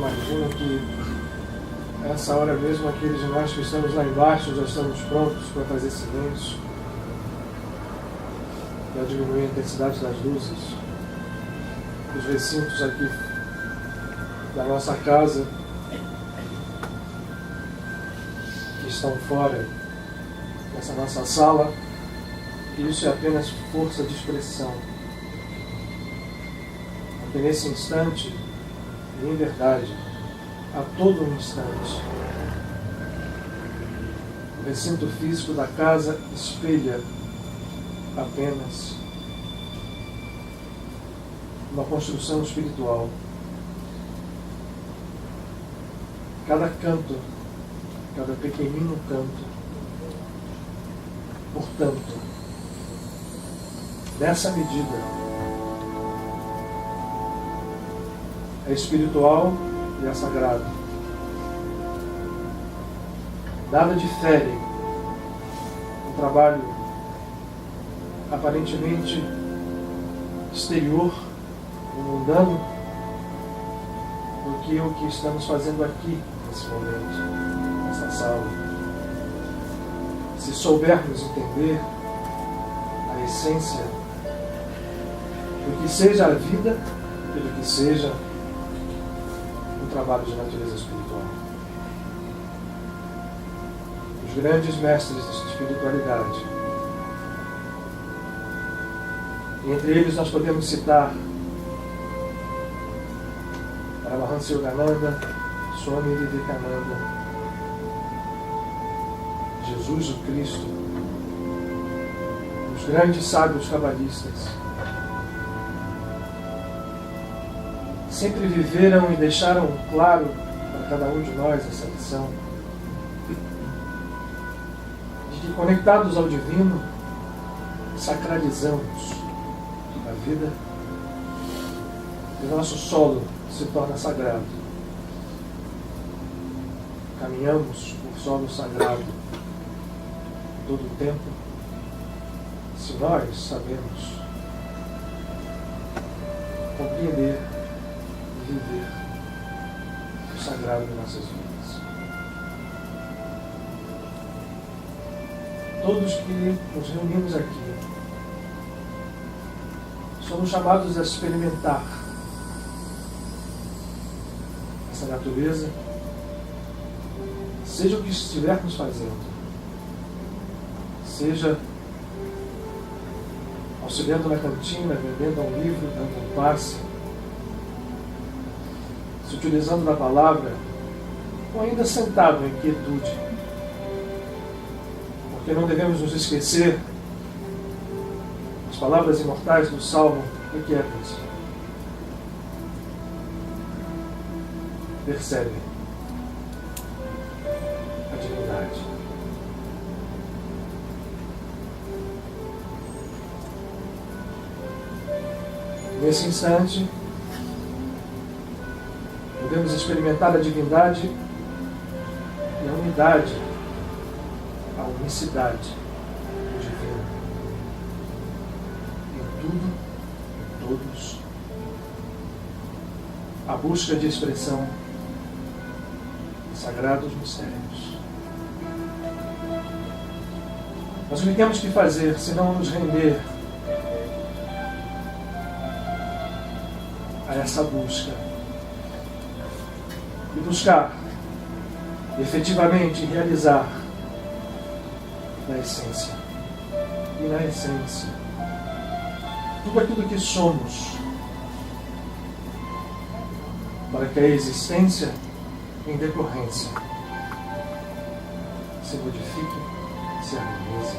imagino que essa hora mesmo aqueles de nós que estamos lá embaixo já estamos prontos para fazer silêncio, para diminuir a intensidade das luzes. Os recintos aqui da nossa casa que estão fora dessa nossa sala, e isso é apenas força de expressão. Porque nesse instante, em verdade, a todo instante, o recinto físico da casa espelha apenas uma construção espiritual. Cada canto, cada pequenino canto, portanto, nessa medida, é espiritual e é sagrado. Nada difere um trabalho aparentemente exterior, mundano, do que o que estamos fazendo aqui nesse momento, nessa sala. Se soubermos entender a essência do que seja a vida e do que seja o trabalho de natureza espiritual. Os grandes mestres de espiritualidade, e entre eles nós podemos citar Paramahansa Yogananda, Swami Vivekananda, Jesus o Cristo, os grandes sábios cabalistas, sempre viveram e deixaram claro para cada um de nós essa lição, de que conectados ao divino, sacralizamos a vida e o nosso solo se torna sagrado. Caminhamos por solo sagrado todo o tempo, se nós sabemos compreender e viver o sagrado de nossas vidas. Todos que nos reunimos aqui somos chamados a experimentar essa natureza, seja o que estivermos fazendo, seja auxiliando na cantina, vendendo um livro, dando um passe, se utilizando da palavra, ou ainda sentado em quietude, porque não devemos nos esquecer as palavras imortais do Salmo: requietem-se, percebem a divindade. Nesse instante, podemos experimentar a divindade e a unidade, a unicidade do divino em tudo, em todos, a busca de expressão de sagrados mistérios. Nós o que temos que fazer, senão nos render a essa busca e buscar efetivamente realizar na essência, e na essência tudo aquilo que somos, para que a existência em decorrência se modifique, se harmonize,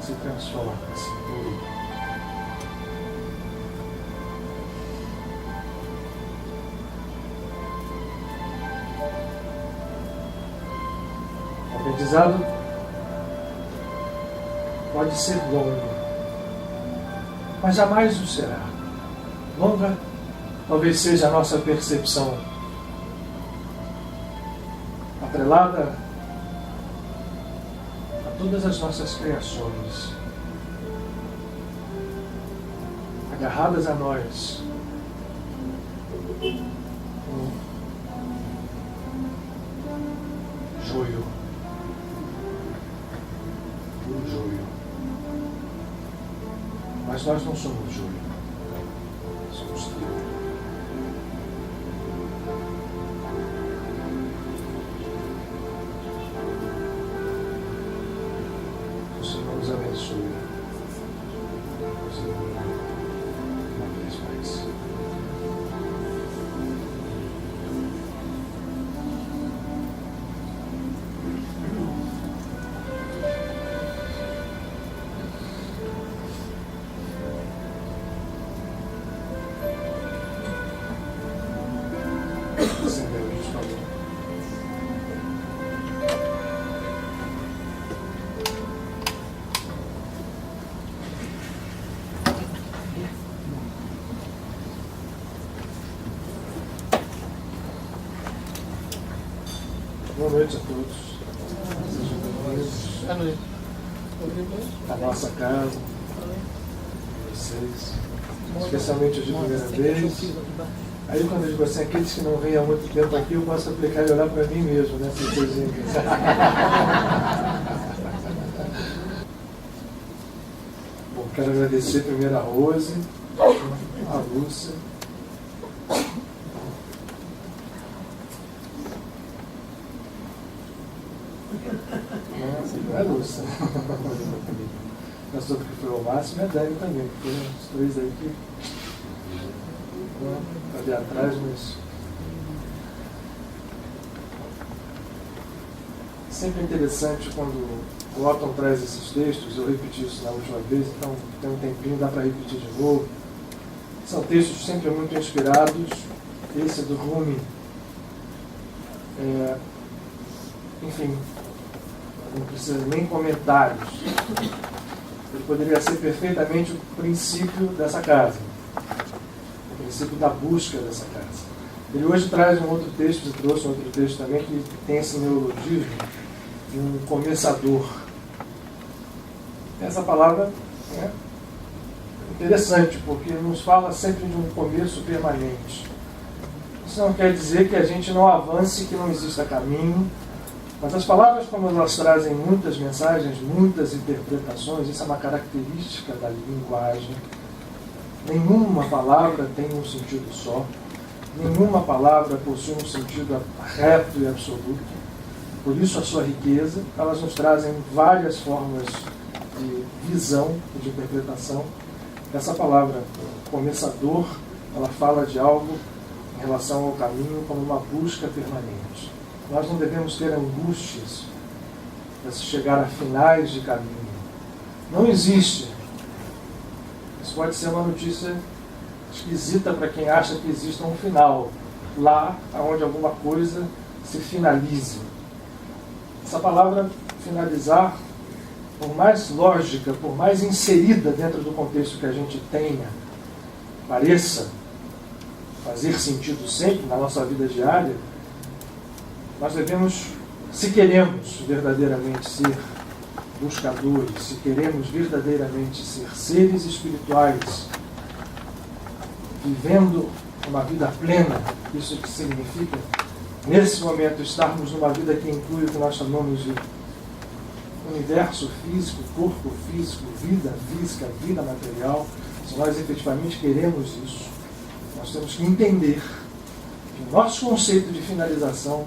se transforme, se mude. O aprendizado pode ser longo, mas jamais o será. Longa talvez seja a nossa percepção, atrelada a todas as nossas criações, agarradas a nós, Mas nós não somos joio, somos trigo. O Senhor nos abençoe. Nos ilumine uma vez mais. Boa noite a todos. Sejam bem-vindos à nossa casa, vocês, especialmente os de primeira vez. Aí quando eu digo assim, aqueles que não vêm há muito tempo aqui, eu posso aplicar e olhar para mim mesmo, né? Bom, quero agradecer primeiro a Rose, a Lúcia. Não é Lúcia. Não soube que foi o Márcio e a Dani também, que foram os três aí que estão ali atrás, mas sempre interessante quando o Otton traz esses textos. Eu repeti isso na última vez, então tem um tempinho, dá para repetir de novo. São textos sempre muito inspirados. Esse do Rumi, enfim, não precisa nem comentários. Ele poderia ser perfeitamente o princípio dessa casa, o princípio da busca dessa casa. Ele hoje traz um outro texto, e trouxe um outro texto também, que tem esse neologismo de um começador. Essa palavra é interessante, porque nos fala sempre de um começo permanente. Isso não quer dizer que a gente não avance, que não exista caminho. Mas as palavras, como elas trazem muitas mensagens, muitas interpretações, isso é uma característica da linguagem. Nenhuma palavra tem um sentido só. Nenhuma palavra possui um sentido reto e absoluto. Por isso a sua riqueza. Elas nos trazem várias formas de visão e de interpretação. Essa palavra, começador, ela fala de algo em relação ao caminho como uma busca permanente. Nós não devemos ter angústias para se chegar a finais de caminho. Não existe. Isso pode ser uma notícia esquisita para quem acha que existe um final, lá onde alguma coisa se finalize. Essa palavra finalizar, por mais lógica, por mais inserida dentro do contexto que a gente tenha, pareça fazer sentido sempre na nossa vida diária, nós devemos, se queremos verdadeiramente ser buscadores, se queremos verdadeiramente ser seres espirituais, vivendo uma vida plena, isso que significa, nesse momento, estarmos numa vida que inclui o que nós chamamos de universo físico, corpo físico, vida física, vida material. Se nós efetivamente queremos isso, nós temos que entender que o nosso conceito de finalização,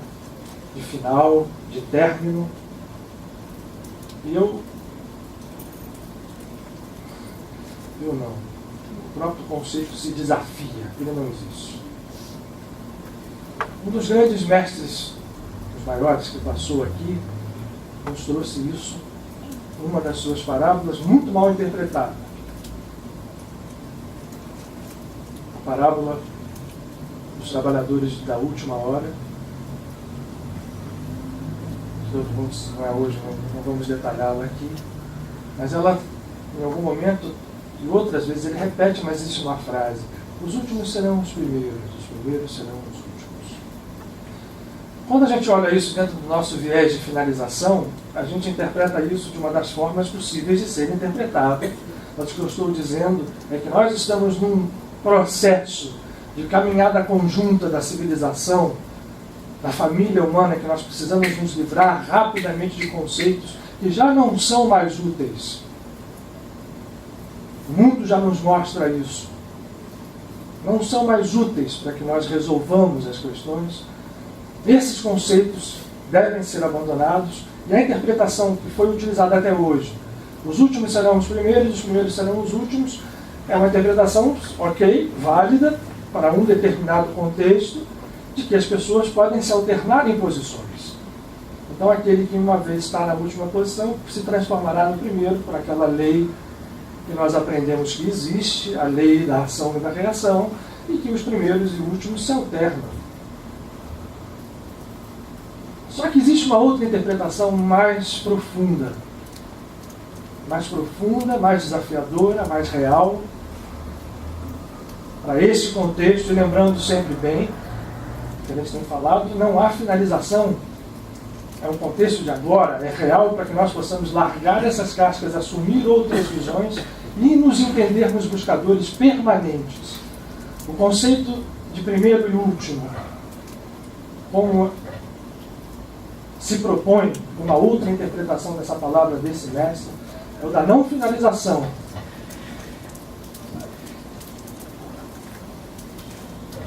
de final, de término, e eu não, o próprio conceito se desafia, ele não existe. Um dos grandes mestres, os maiores que passou aqui, nos trouxe isso numa das suas parábolas, muito mal interpretada. A parábola dos trabalhadores da última hora. Não é hoje, não vamos detalhá-la aqui, mas ela, em algum momento, e outras vezes ele repete, mas existe uma frase: os últimos serão os primeiros serão os últimos. Quando a gente olha isso dentro do nosso viés de finalização, a gente interpreta isso de uma das formas possíveis de ser interpretada. Mas o que eu estou dizendo é que nós estamos num processo de caminhada conjunta da civilização, da família humana, que nós precisamos nos livrar rapidamente de conceitos que já não são mais úteis. O mundo já nos mostra isso. Não são mais úteis para que nós resolvamos as questões. Esses conceitos devem ser abandonados e a interpretação que foi utilizada até hoje, os últimos serão os primeiros serão os últimos, é uma interpretação, ok, válida, para um determinado contexto, de que as pessoas podem se alternar em posições. Então, aquele que uma vez está na última posição se transformará no primeiro por aquela lei que nós aprendemos que existe, a lei da ação e da reação, e que os primeiros e últimos se alternam. Só que existe uma outra interpretação mais profunda, mais desafiadora, mais real, para esse contexto, e lembrando sempre bem, que a gente tem falado, não há finalização, é um contexto de agora, é real para que nós possamos largar essas cascas, assumir outras visões e nos entendermos buscadores permanentes. O conceito de primeiro e último, como se propõe uma outra interpretação dessa palavra desse mestre, é o da não finalização.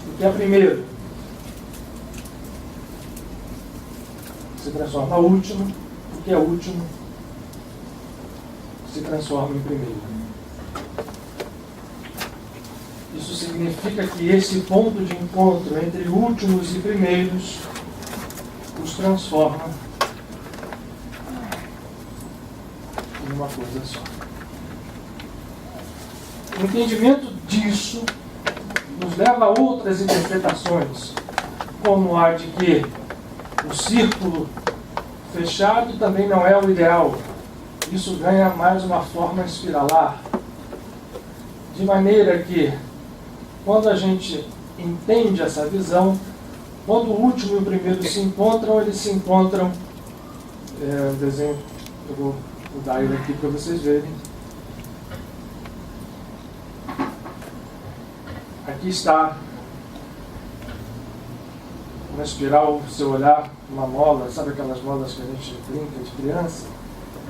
O que é primeiro se transforma em último, o que é último se transforma em primeiro. Isso significa que esse ponto de encontro entre últimos e primeiros os transforma em uma coisa só. O entendimento disso nos leva a outras interpretações, como a de que o círculo fechado também não é o ideal. Isso ganha mais uma forma espiralar. De maneira que, quando a gente entende essa visão, quando o último e o primeiro se encontram, eles se encontram. O desenho, eu vou mudar ele aqui para vocês verem. Aqui está uma espiral, se eu olhar uma mola, sabe aquelas molas que a gente brinca de criança?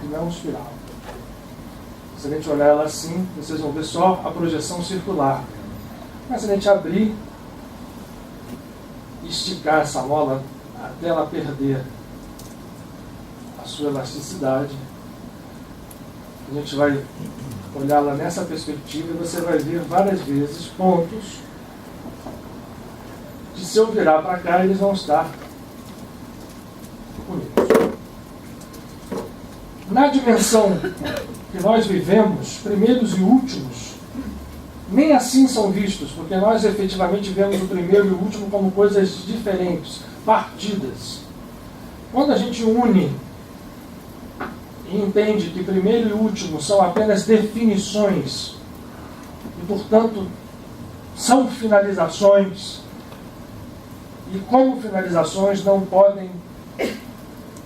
Que não é uma espiral. Se a gente olhar ela assim, vocês vão ver só a projeção circular. Mas se a gente abrir e esticar essa mola até ela perder a sua elasticidade, a gente vai olhá-la nessa perspectiva e você vai ver várias vezes pontos que, se eu virar para cá, eles vão estar unidos. Na dimensão que nós vivemos, primeiros e últimos, nem assim são vistos, porque nós efetivamente vemos o primeiro e o último como coisas diferentes, partidas. Quando a gente une e entende que primeiro e último são apenas definições e, portanto, são finalizações, e como finalizações não podem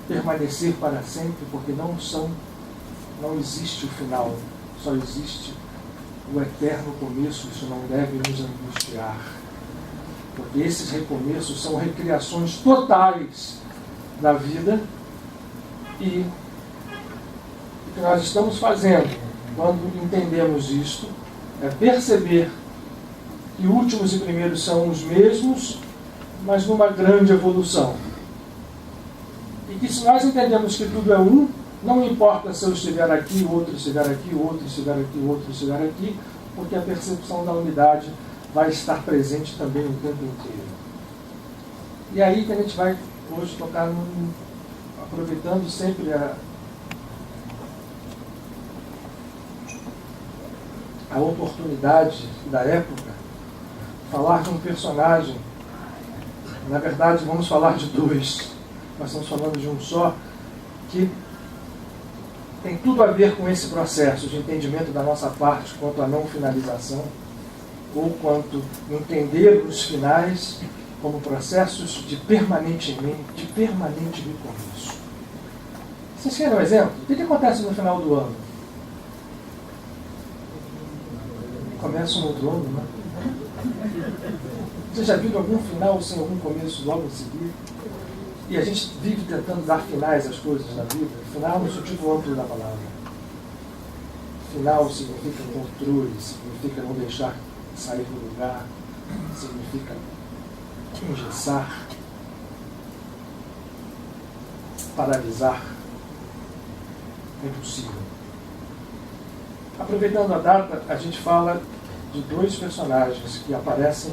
permanecer para sempre, porque não existe o final, só existe o eterno começo. Isso não deve nos angustiar, porque esses recomeços são recriações totais da vida, e o que nós estamos fazendo quando entendemos isto é perceber que últimos e primeiros são os mesmos, mas numa grande evolução. E que, se nós entendemos que tudo é um, não importa se eu estiver aqui, o outro estiver aqui, o outro estiver aqui, o outro estiver aqui, porque a percepção da unidade vai estar presente também o tempo inteiro. E aí que a gente vai hoje tocar, aproveitando sempre a oportunidade da época, falar de um personagem. Na verdade, vamos falar de dois. Nós estamos falando de um só, que tem tudo a ver com esse processo de entendimento da nossa parte quanto à não finalização, ou quanto entender os finais como processos de permanente recomeço. Vocês querem um exemplo? O que acontece no final do ano? Começa um outro ano, né? Você já viu algum final sem algum começo logo em seguida? E a gente vive tentando dar finais às coisas na vida. Final no sentido amplo da palavra. final significa controle, significa não deixar sair do lugar, significa engessar, paralisar. É impossível. Aproveitando a data, a gente fala de dois personagens que aparecem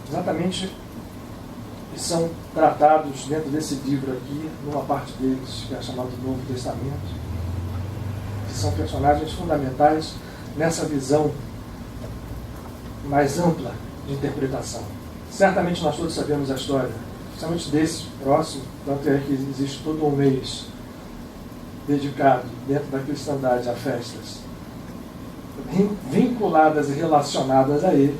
exatamente e são tratados dentro desse livro aqui, numa parte deles que é chamado Novo Testamento, que são personagens fundamentais nessa visão mais ampla de interpretação. Certamente nós todos sabemos a história, principalmente desse próximo, tanto é que existe todo um mês dedicado dentro da cristandade a festas vinculadas e relacionadas a ele,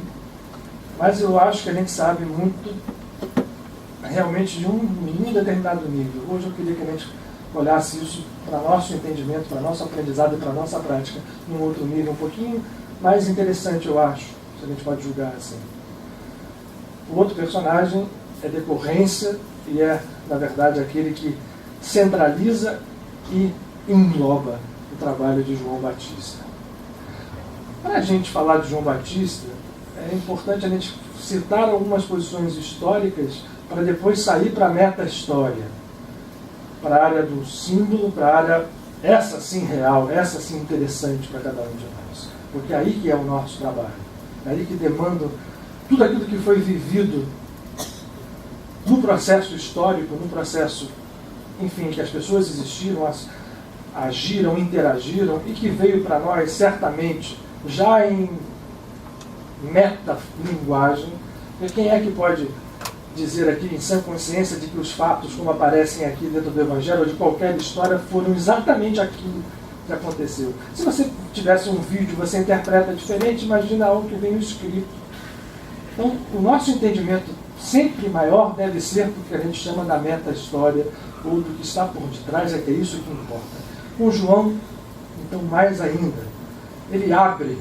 mas eu acho que a gente sabe muito realmente de um determinado nível. Hoje eu queria que a gente olhasse isso para nosso entendimento, para nosso aprendizado e para nossa prática num outro nível um pouquinho mais interessante, eu acho, se a gente pode julgar assim. O outro personagem é decorrência e é, na verdade, aquele que centraliza e engloba o trabalho de João Batista. Para a gente falar de João Batista, é importante a gente citar algumas posições históricas para depois sair para a meta-história, para a área do símbolo, para a área, essa sim real, essa sim interessante para cada um de nós. Porque é aí que é o nosso trabalho. É aí que demanda tudo aquilo que foi vivido no processo histórico, no processo, enfim, que as pessoas existiram, agiram, interagiram e que veio para nós, certamente, já em metalinguagem. E quem é que pode dizer aqui em sã consciência de que os fatos, como aparecem aqui dentro do Evangelho ou de qualquer história, foram exatamente aquilo que aconteceu? Se você tivesse um vídeo, você interpreta diferente, imagina algo que vem escrito. Então, o nosso entendimento sempre maior deve ser do que a gente chama da meta-história ou do que está por detrás, é que é isso que importa. Com João, então, mais ainda, ele abre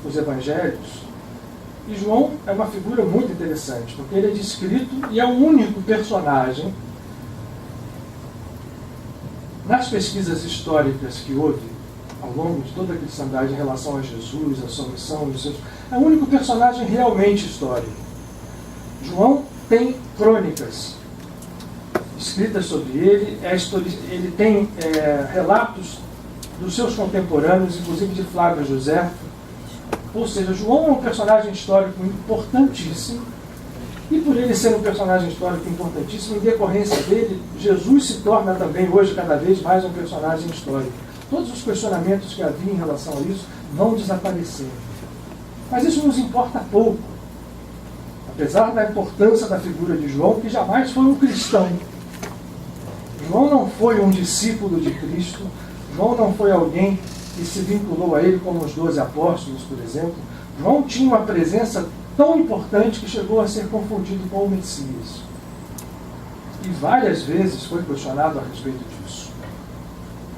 os Evangelhos. E João é uma figura muito interessante, porque ele é descrito e é o único personagem nas pesquisas históricas que houve ao longo de toda a cristandade em relação a Jesus, a sua missão, é o único personagem realmente histórico. João tem crônicas escritas sobre ele, ele tem relatos dos seus contemporâneos, inclusive de Flávio José. Ou seja, João é um personagem histórico importantíssimo, e por ele ser um personagem histórico importantíssimo, em decorrência dele, Jesus se torna também hoje cada vez mais um personagem histórico. Todos os questionamentos que havia em relação a isso vão desaparecer. Mas isso nos importa pouco, apesar da importância da figura de João, que jamais foi um cristão. João não foi um discípulo de Cristo, João não foi alguém que se vinculou a ele como os 12 apóstolos, por exemplo. João tinha uma presença tão importante que chegou a ser confundido com o Messias. E várias vezes foi questionado a respeito disso.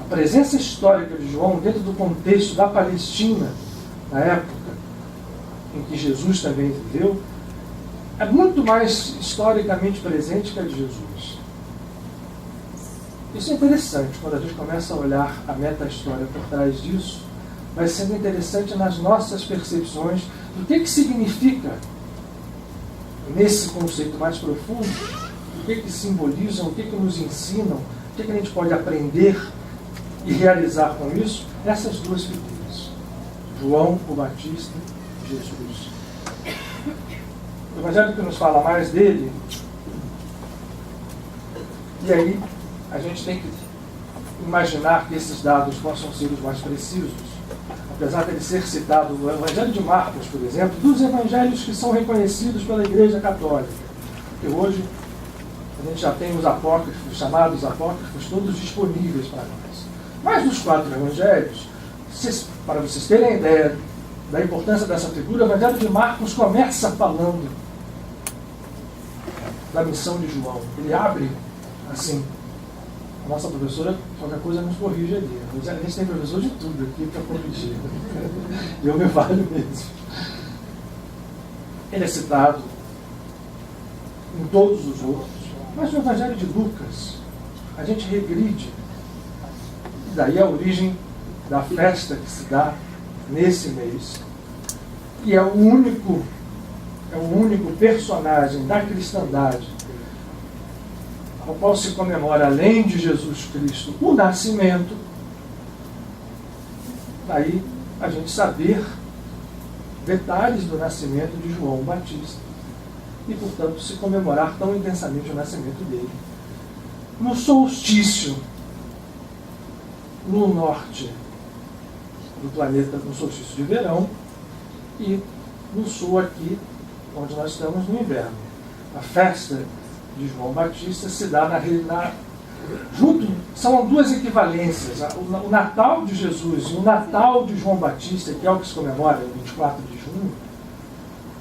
A presença histórica de João dentro do contexto da Palestina, na época em que Jesus também viveu, é muito mais historicamente presente que a de Jesus. Isso é interessante, quando a gente começa a olhar a meta-história por trás disso, vai sendo interessante nas nossas percepções do que significa, nesse conceito mais profundo, o que simbolizam, o que nos ensinam, o que a gente pode aprender e realizar com isso, essas duas figuras, João o Batista e Jesus. O Evangelho que nos fala mais dele, e aí a gente tem que imaginar que esses dados possam ser os mais precisos, apesar de ele ser citado no Evangelho de Marcos, por exemplo, dos evangelhos que são reconhecidos pela Igreja Católica. Porque hoje a gente já tem os apócrifos, chamados apócrifos, todos disponíveis para nós. Mas dos 4 evangelhos, para vocês terem a ideia da importância dessa figura, o Evangelho de Marcos começa falando da missão de João. Ele abre assim. A nossa professora, qualquer coisa, nos corrige ali. A gente tem professor de tudo aqui para corrigir. E eu me valho mesmo. Ele é citado em todos os outros. Mas no Evangelho de Lucas, a gente regride. E daí a origem da festa que se dá nesse mês. E é o único personagem da cristandade ao qual se comemora, além de Jesus Cristo, o nascimento. Daí a gente saber detalhes do nascimento de João Batista e, portanto, se comemorar tão intensamente o nascimento dele. No solstício, no norte do planeta, no solstício de verão, e no sul aqui, onde nós estamos no inverno. A festa de João Batista se dá junto, são duas equivalências. O Natal de Jesus e o Natal de João Batista, que é o que se comemora no 24 de junho,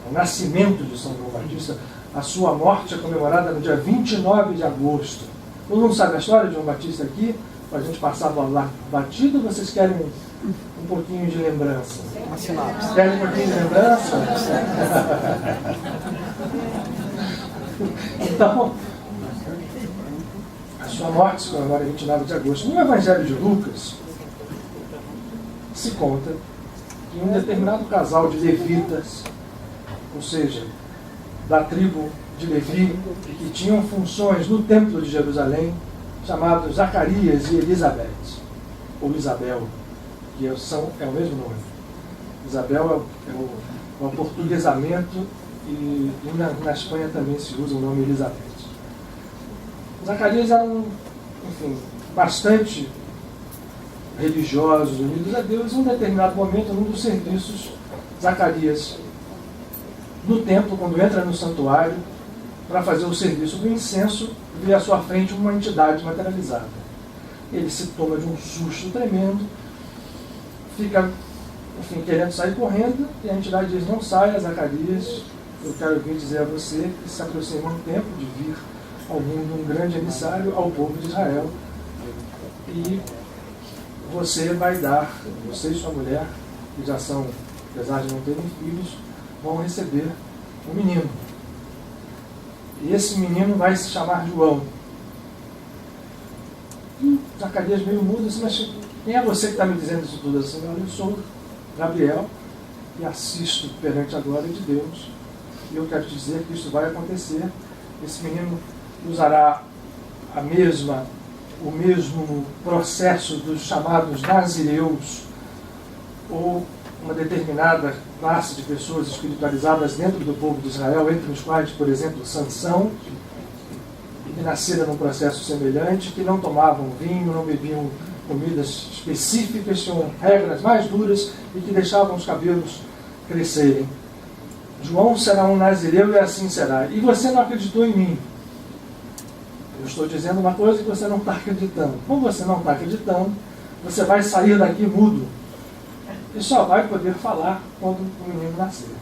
o nascimento de São João Batista, a sua morte é comemorada no dia 29 de agosto. Todo mundo sabe a história de João Batista aqui? Para a gente passar lá batido, ou vocês querem um pouquinho de lembrança? Querem um pouquinho de lembrança? Então, a sua morte se comemora em 29 de agosto. No Evangelho de Lucas, se conta que um determinado casal de levitas, ou seja, da tribo de Levi, que tinham funções no templo de Jerusalém, chamados Zacarias e Elizabeth, ou Isabel, que é o mesmo nome. Isabel é o aportuguesamento, e na Espanha também se usa o nome Elizabeth. Zacarias eram, enfim, bastante religiosos, unidos a Deus. Em um determinado momento, num dos serviços, Zacarias, no templo, quando entra no santuário, para fazer o serviço do incenso, vê à sua frente uma entidade materializada. Ele se toma de um susto tremendo, fica, enfim, querendo sair correndo, e a entidade diz: não saia, Zacarias, eu quero vir dizer a você que se aproxima um tempo de vir ao mundo um grande emissário ao povo de Israel, e você vai dar, você e sua mulher, que já são, apesar de não terem filhos, vão receber um menino. E esse menino vai se chamar João. E Zacarias meio mudo assim: mas quem é você que está me dizendo isso tudo assim? Eu sou Gabriel e assisto perante a glória de Deus. E eu quero te dizer que isso vai acontecer. Esse menino usará o mesmo processo dos chamados nazireus, ou uma determinada classe de pessoas espiritualizadas dentro do povo de Israel, entre os quais, por exemplo, Sansão, que nasceram num processo semelhante, que não tomavam vinho, não bebiam comidas específicas, tinham regras mais duras e que deixavam os cabelos crescerem. João será um nazireu e assim será. E você não acreditou em mim. Eu estou dizendo uma coisa que você não está acreditando. Como você não está acreditando, você vai sair daqui mudo. E só vai poder falar quando o menino nascer.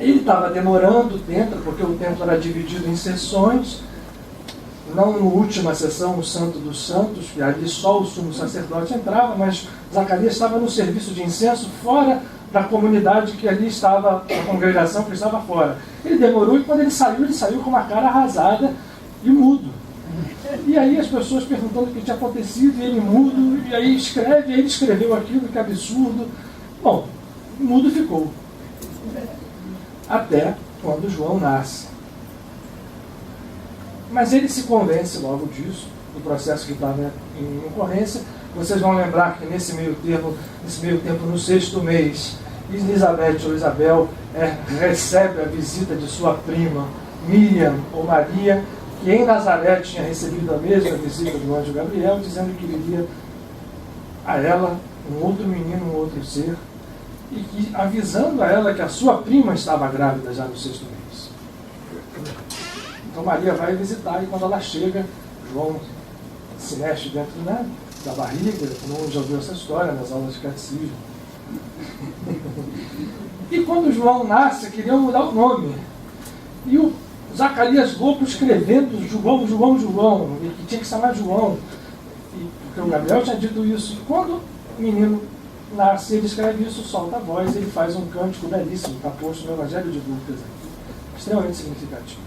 Ele estava demorando dentro, porque o templo era dividido em sessões, não na última sessão, no Santo dos Santos, que ali só o sumo sacerdote entrava, mas Zacarias estava no serviço de incenso fora da comunidade que ali estava, a congregação que estava fora. Ele demorou, e quando ele saiu com uma cara arrasada e mudo. E aí as pessoas perguntando o que tinha acontecido, e ele mudo, e aí ele escreveu aquilo, que absurdo. Bom, mudo ficou. Até quando João nasce. Mas ele se convence logo disso, do processo que estava em ocorrência. Vocês vão lembrar que nesse meio tempo, no 6º mês, Elizabeth ou Isabel recebe a visita de sua prima Miriam ou Maria, que em Nazaré tinha recebido a mesma visita do anjo Gabriel, dizendo que viria a ela um outro menino, um outro ser, e que, avisando a ela que a sua prima estava grávida já no 6º mês. Então Maria vai visitar, e quando ela chega, João se mexe dentro da barriga. Todo mundo já ouviu essa história nas aulas de catecismo. E quando João nasce, queriam mudar o nome. E o Zacarias louco escrevendo João, e que tinha que chamar João. Porque o Gabriel tinha dito isso. E quando o menino nasce, ele escreve isso, solta a voz, ele faz um cântico belíssimo, está posto no Evangelho de Lucas, extremamente significativo.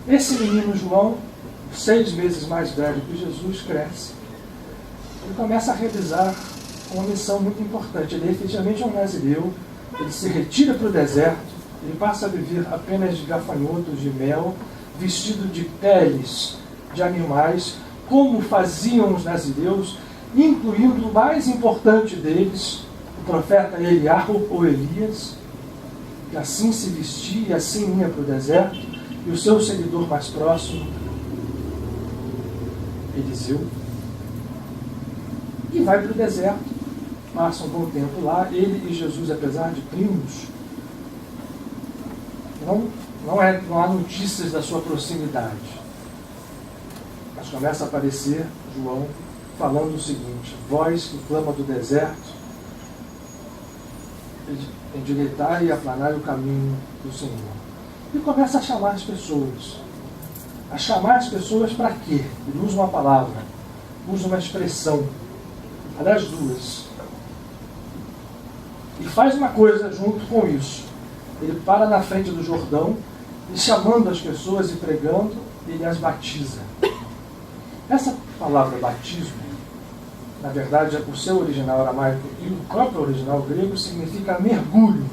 Esse menino João, 6 meses mais velho que Jesus, cresce e começa a realizar uma missão muito importante. Ele efetivamente é um nazireu, ele se retira para o deserto, ele passa a viver apenas de gafanhotos de mel, vestido de peles de animais, como faziam os nazireus, incluindo o mais importante deles, o profeta Eliahu ou Elias, que assim se vestia e assim ia para o deserto, e o seu seguidor mais próximo, Eliseu, e vai para o deserto, passa um bom tempo lá. Ele e Jesus, apesar de primos, não há notícias da sua proximidade. Mas começa a aparecer João falando o seguinte: voz que clama do deserto, endireitai e aplanai o caminho do Senhor. E começa a chamar as pessoas. A chamar as pessoas para quê? Ele usa uma palavra, usa uma expressão, aliás, duas. E faz uma coisa junto com isso. Ele para na frente do Jordão e, chamando as pessoas e pregando, ele as batiza. Essa palavra batismo, na verdade, o seu original aramaico e o próprio original grego, significa mergulho.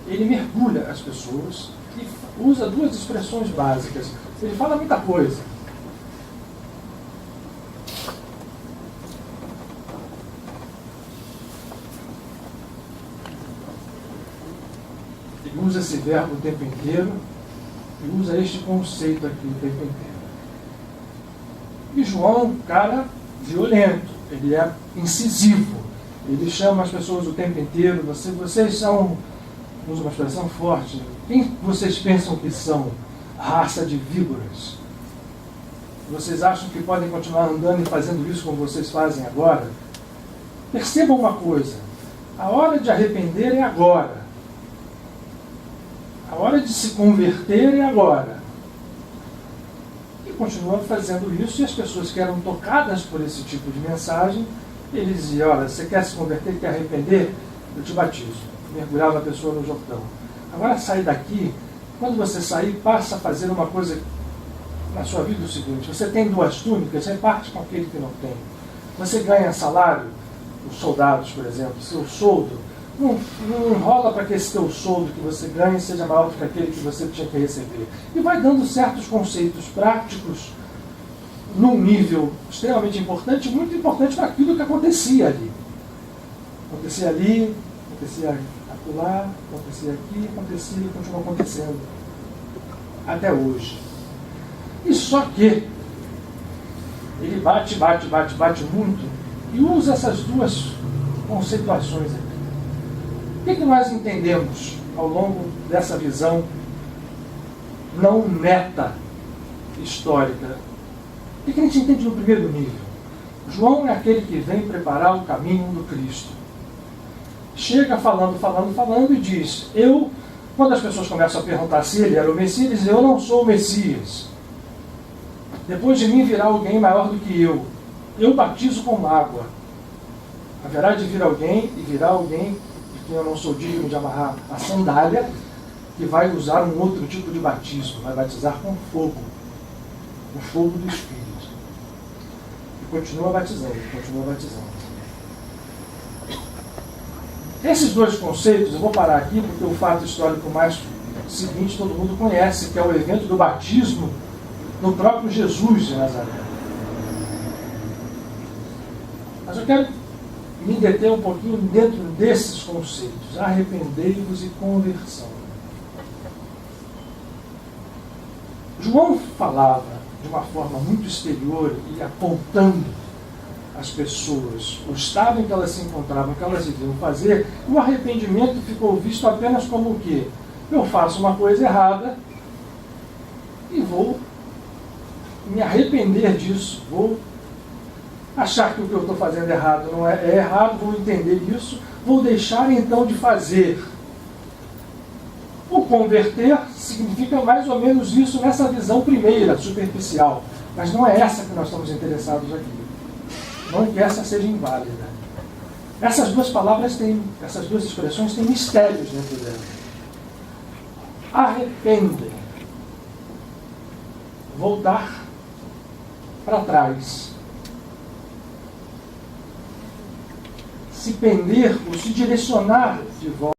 Ele mergulha as pessoas e usa duas expressões básicas. Ele fala muita coisa. Ele usa esse verbo o tempo inteiro e usa este conceito aqui o tempo inteiro. E João é um cara violento, ele é incisivo, ele chama as pessoas o tempo inteiro: vocês são, usa uma expressão forte, quem vocês pensam que são? Raça de víboras. Vocês acham que podem continuar andando e fazendo isso como vocês fazem agora? Percebam uma coisa: a hora de arrepender é agora. A hora de se converter é agora. E continua fazendo isso, e as pessoas que eram tocadas por esse tipo de mensagem, ele dizia: olha, você quer se converter, quer arrepender? Eu te batizo. Mergulhava a pessoa no Jordão. Agora sai daqui. Quando você sair, passa a fazer uma coisa na sua vida: o seguinte: você tem duas túnicas, reparte com aquele que não tem. Você ganha salário, os soldados, por exemplo, seu soldo, não enrola para que esse teu soldo que você ganhe seja maior do que aquele que você tinha que receber. E vai dando certos conceitos práticos num nível extremamente importante, muito importante para aquilo que acontecia ali. Acontecia ali, acontecia acolá, acontecia aqui, acontecia e continua acontecendo até hoje. E só que ele bate muito e usa essas duas conceituações aqui. O que nós entendemos ao longo dessa visão não meta histórica? O que a gente entende no primeiro nível? João é aquele que vem preparar o caminho do Cristo. Chega falando e diz: quando as pessoas começam a perguntar se ele era o Messias, ele diz: eu não sou o Messias. Depois de mim virá alguém maior do que eu. Eu batizo com água. Haverá de vir alguém, e virá alguém de quem eu não sou digno de amarrar a sandália, que vai usar um outro tipo de batismo, vai batizar com fogo, o fogo do Espírito. E continua batizando. Esses dois conceitos, eu vou parar aqui porque o fato histórico mais seguinte todo mundo conhece, que é o evento do batismo no próprio Jesus de Nazaré. Mas eu quero me deter um pouquinho dentro desses conceitos: arrependei-vos e conversão. João falava de uma forma muito exterior e apontando as pessoas, o estado em que elas se encontravam, o que elas deviam fazer. O arrependimento ficou visto apenas como o quê? Eu faço uma coisa errada e vou me arrepender disso, vou achar que o que eu estou fazendo errado não é errado, vou entender isso, vou deixar então de fazer. O converter significa mais ou menos isso nessa visão primeira, superficial. Mas não é essa que nós estamos interessados aqui. Não que essa seja inválida. Essas duas expressões têm mistérios dentro delas. Arrependem. Voltar para trás. se pender ou se direcionar de volta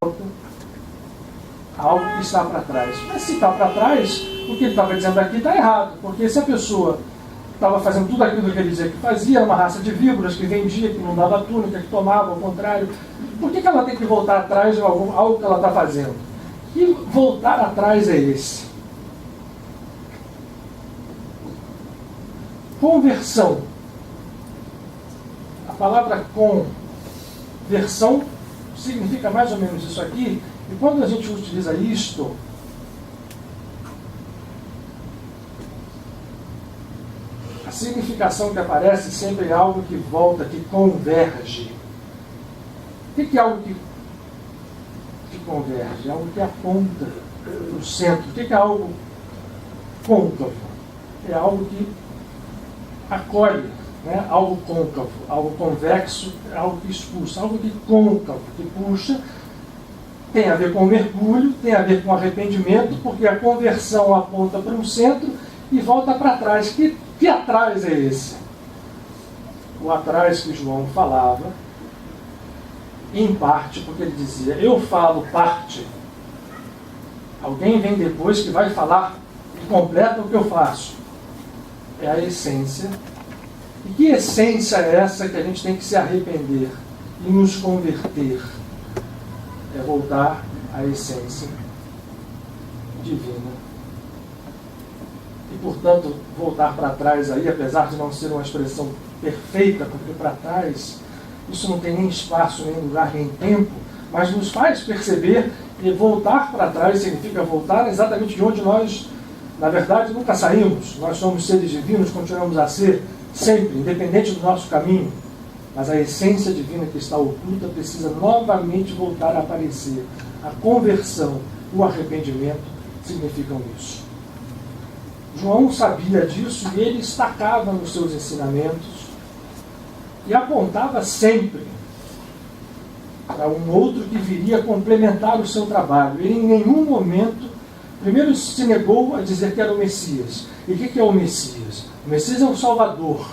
a algo que está para trás. Mas se está para trás, o que ele estava dizendo aqui está errado, porque se a pessoa estava fazendo tudo aquilo que ele dizia que fazia, era uma raça de víboras, que vendia, que não dava túnica, que tomava, ao contrário, por que ela tem que voltar atrás de algo que ela está fazendo? Que voltar atrás é esse? Conversão. A palavra conversão significa mais ou menos isso aqui, e quando a gente utiliza isto, a significação que aparece sempre é algo que volta, que converge. O que é algo que converge? É algo que aponta para o centro. O que é algo côncavo? É algo que acolhe, né? Algo côncavo, algo convexo, algo que expulsa, algo que côncavo, que puxa, tem a ver com o mergulho, tem a ver com arrependimento, porque a conversão aponta para um centro e volta para trás. Que atrás é esse? O atrás que João falava, em parte, porque ele dizia, eu falo parte, alguém vem depois que vai falar e completa o que eu faço. É a essência. E que essência é essa que a gente tem que se arrepender e nos converter? É voltar à essência divina. E, portanto, voltar para trás aí, apesar de não ser uma expressão perfeita, porque para trás, isso não tem nem espaço, nem lugar, nem tempo, mas nos faz perceber que voltar para trás significa voltar exatamente de onde nós, na verdade, nunca saímos. Nós somos seres divinos, continuamos a ser sempre, independente do nosso caminho. Mas a essência divina que está oculta precisa novamente voltar a aparecer. A conversão, o arrependimento significam isso. João sabia disso e ele destacava nos seus ensinamentos e apontava sempre para um outro que viria complementar o seu trabalho. Ele em nenhum momento, primeiro se negou a dizer que era o Messias. E o que é o Messias? O Messias é o Salvador.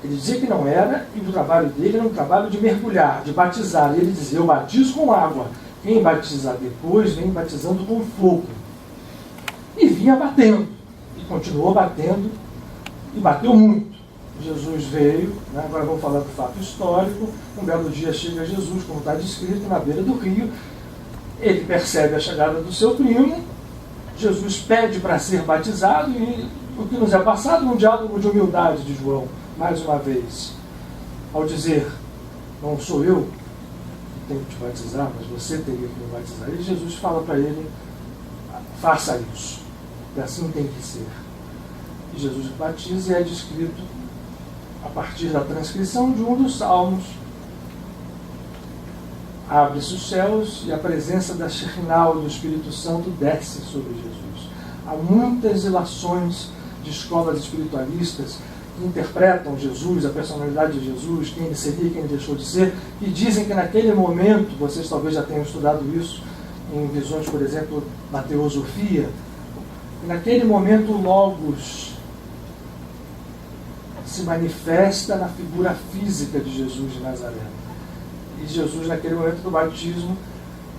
Ele dizia que não era, e o trabalho dele era um trabalho de mergulhar, de batizar. E ele dizia, eu batizo com água. Quem batizar depois, vem batizando com fogo. E vinha batendo. E continuou batendo. E bateu muito. Jesus veio, né? Agora vamos falar do fato histórico. Um belo dia chega Jesus, como está descrito, na beira do rio. Ele percebe a chegada do seu primo. Jesus pede para ser batizado. E o que nos é passado, um diálogo de humildade de João, mais uma vez, ao dizer, não sou eu que tenho que te batizar, mas você teria que me batizar. E Jesus fala para ele, faça isso, e assim tem que ser. E Jesus batiza e é descrito a partir da transcrição de um dos salmos. Abre-se os céus e a presença da Shekinah, do Espírito Santo, desce sobre Jesus. Há muitas ilações de escolas espiritualistas que interpretam Jesus, a personalidade de Jesus, quem ele seria, quem ele deixou de ser, e dizem que naquele momento, vocês talvez já tenham estudado isso em visões, por exemplo, na teosofia, que naquele momento o Logos se manifesta na figura física de Jesus de Nazaré. E Jesus, naquele momento do batismo,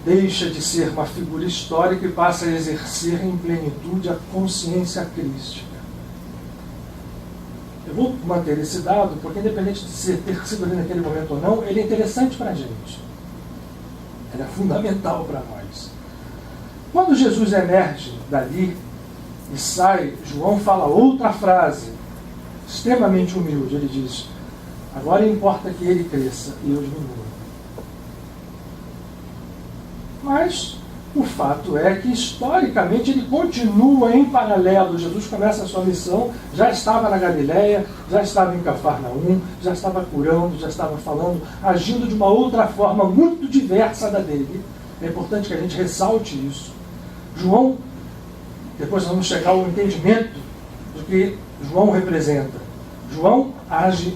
deixa de ser uma figura histórica e passa a exercer em plenitude a consciência crística. Eu vou manter esse dado, porque independente de ter sido ali naquele momento ou não, ele é interessante para a gente. Ele é fundamental para nós. Quando Jesus emerge dali e sai, João fala outra frase, extremamente humilde. Ele diz, agora importa que ele cresça e eu diminua. Mas o fato é que, historicamente, ele continua em paralelo. Jesus começa a sua missão, já estava na Galileia, já estava em Cafarnaum, já estava curando, já estava falando, agindo de uma outra forma muito diversa da dele. É importante que a gente ressalte isso. João, depois nós vamos chegar ao entendimento do que João representa. João age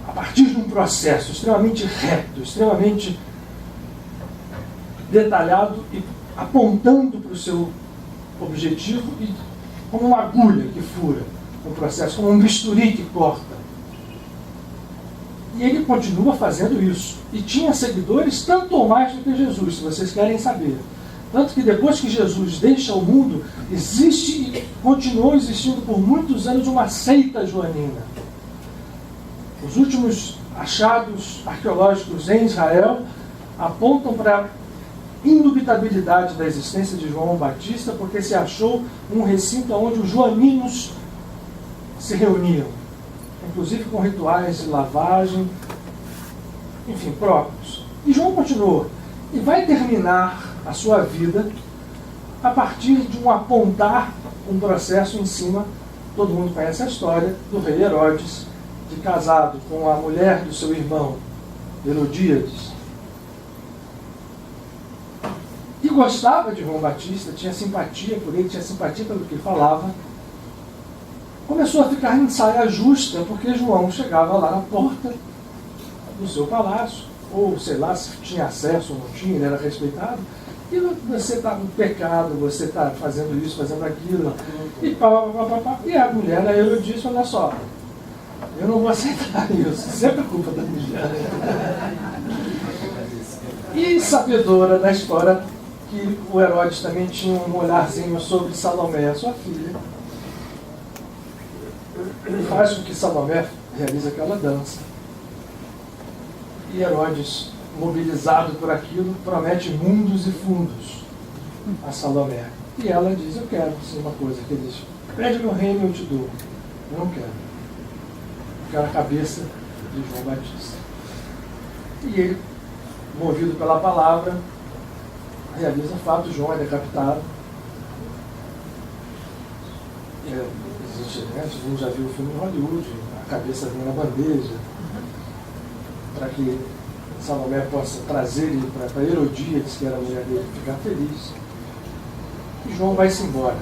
a partir de um processo extremamente reto, extremamente detalhado e apontando para o seu objetivo e como uma agulha que fura o processo, como um bisturi que corta. E ele continua fazendo isso. E tinha seguidores tanto ou mais do que Jesus, se vocês querem saber. Tanto que depois que Jesus deixa o mundo, existe e continuou existindo por muitos anos uma seita joanina. Os últimos achados arqueológicos em Israel apontam para a indubitabilidade da existência de João Batista, porque se achou um recinto onde os joaninos se reuniam, inclusive com rituais de lavagem, enfim, próprios. E João continuou e vai terminar a sua vida a partir de um apontar um processo em cima, todo mundo conhece a história, do rei Herodes, de casado com a mulher do seu irmão, Herodíades, que gostava de João Batista, tinha simpatia por ele, tinha simpatia pelo que falava, começou a ficar em saia justa, porque João chegava lá na porta do seu palácio, ou sei lá se tinha acesso ou não tinha, ele era respeitado, e você está no pecado, você está fazendo isso, fazendo aquilo, e pá, pá, pá, pá. E a mulher, a Herodíades, olha só, eu não vou aceitar isso, sempre é culpa da mulher. E sabedora da história que o Herodes também tinha um olharzinho sobre Salomé, a sua filha, faz com que Salomé realize aquela dança. E Herodes, mobilizado por aquilo, promete mundos e fundos a Salomé. E ela diz, eu quero sim, uma coisa, que ele diz, pede meu reino e eu te dou. Eu não quero. Eu quero a cabeça de João Batista. E ele, movido pela palavra, realiza o fato, João é decapitado. Existe, né? A gente já viu o filme em Hollywood, a cabeça vem na bandeja, para que Salomé possa trazer ele para Herodíades, que era a mulher dele, ficar feliz. E João vai-se embora.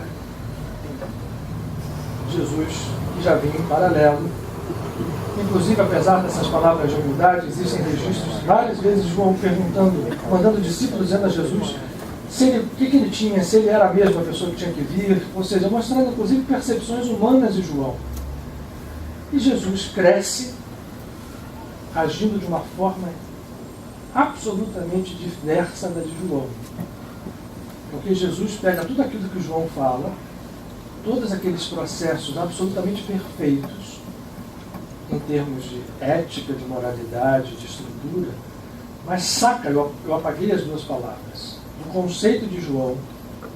Jesus, que já vinha em paralelo, inclusive, apesar dessas palavras de humildade, existem registros várias vezes João perguntando, mandando discípulos dizendo a Jesus se ele, o que ele tinha, se ele era a mesma pessoa que tinha que vir, ou seja, mostrando inclusive percepções humanas de João. E Jesus cresce agindo de uma forma absolutamente diversa da de João. Porque Jesus pega tudo aquilo que João fala, todos aqueles processos absolutamente perfeitos, em termos de ética, de moralidade, de estrutura, mas saca, eu apaguei as duas palavras, do conceito de João,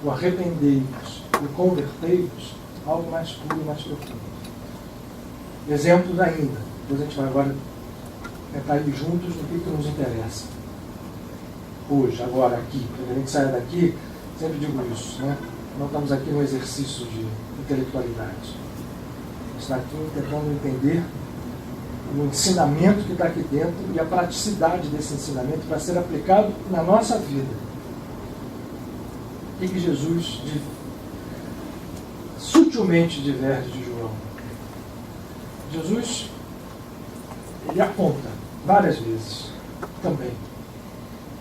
o arrependei-vos, o convertei-vos, algo mais puro e mais profundo. Exemplos ainda, depois a gente vai agora tentar ir juntos no que nos interessa. Hoje, agora, aqui, quando a gente sai daqui, sempre digo isso, né? Não estamos aqui no exercício de intelectualidade. A gente está aqui tentando entender o ensinamento que está aqui dentro e a praticidade desse ensinamento para ser aplicado na nossa vida. O que Jesus sutilmente diverge de João? Jesus, ele aponta várias vezes também.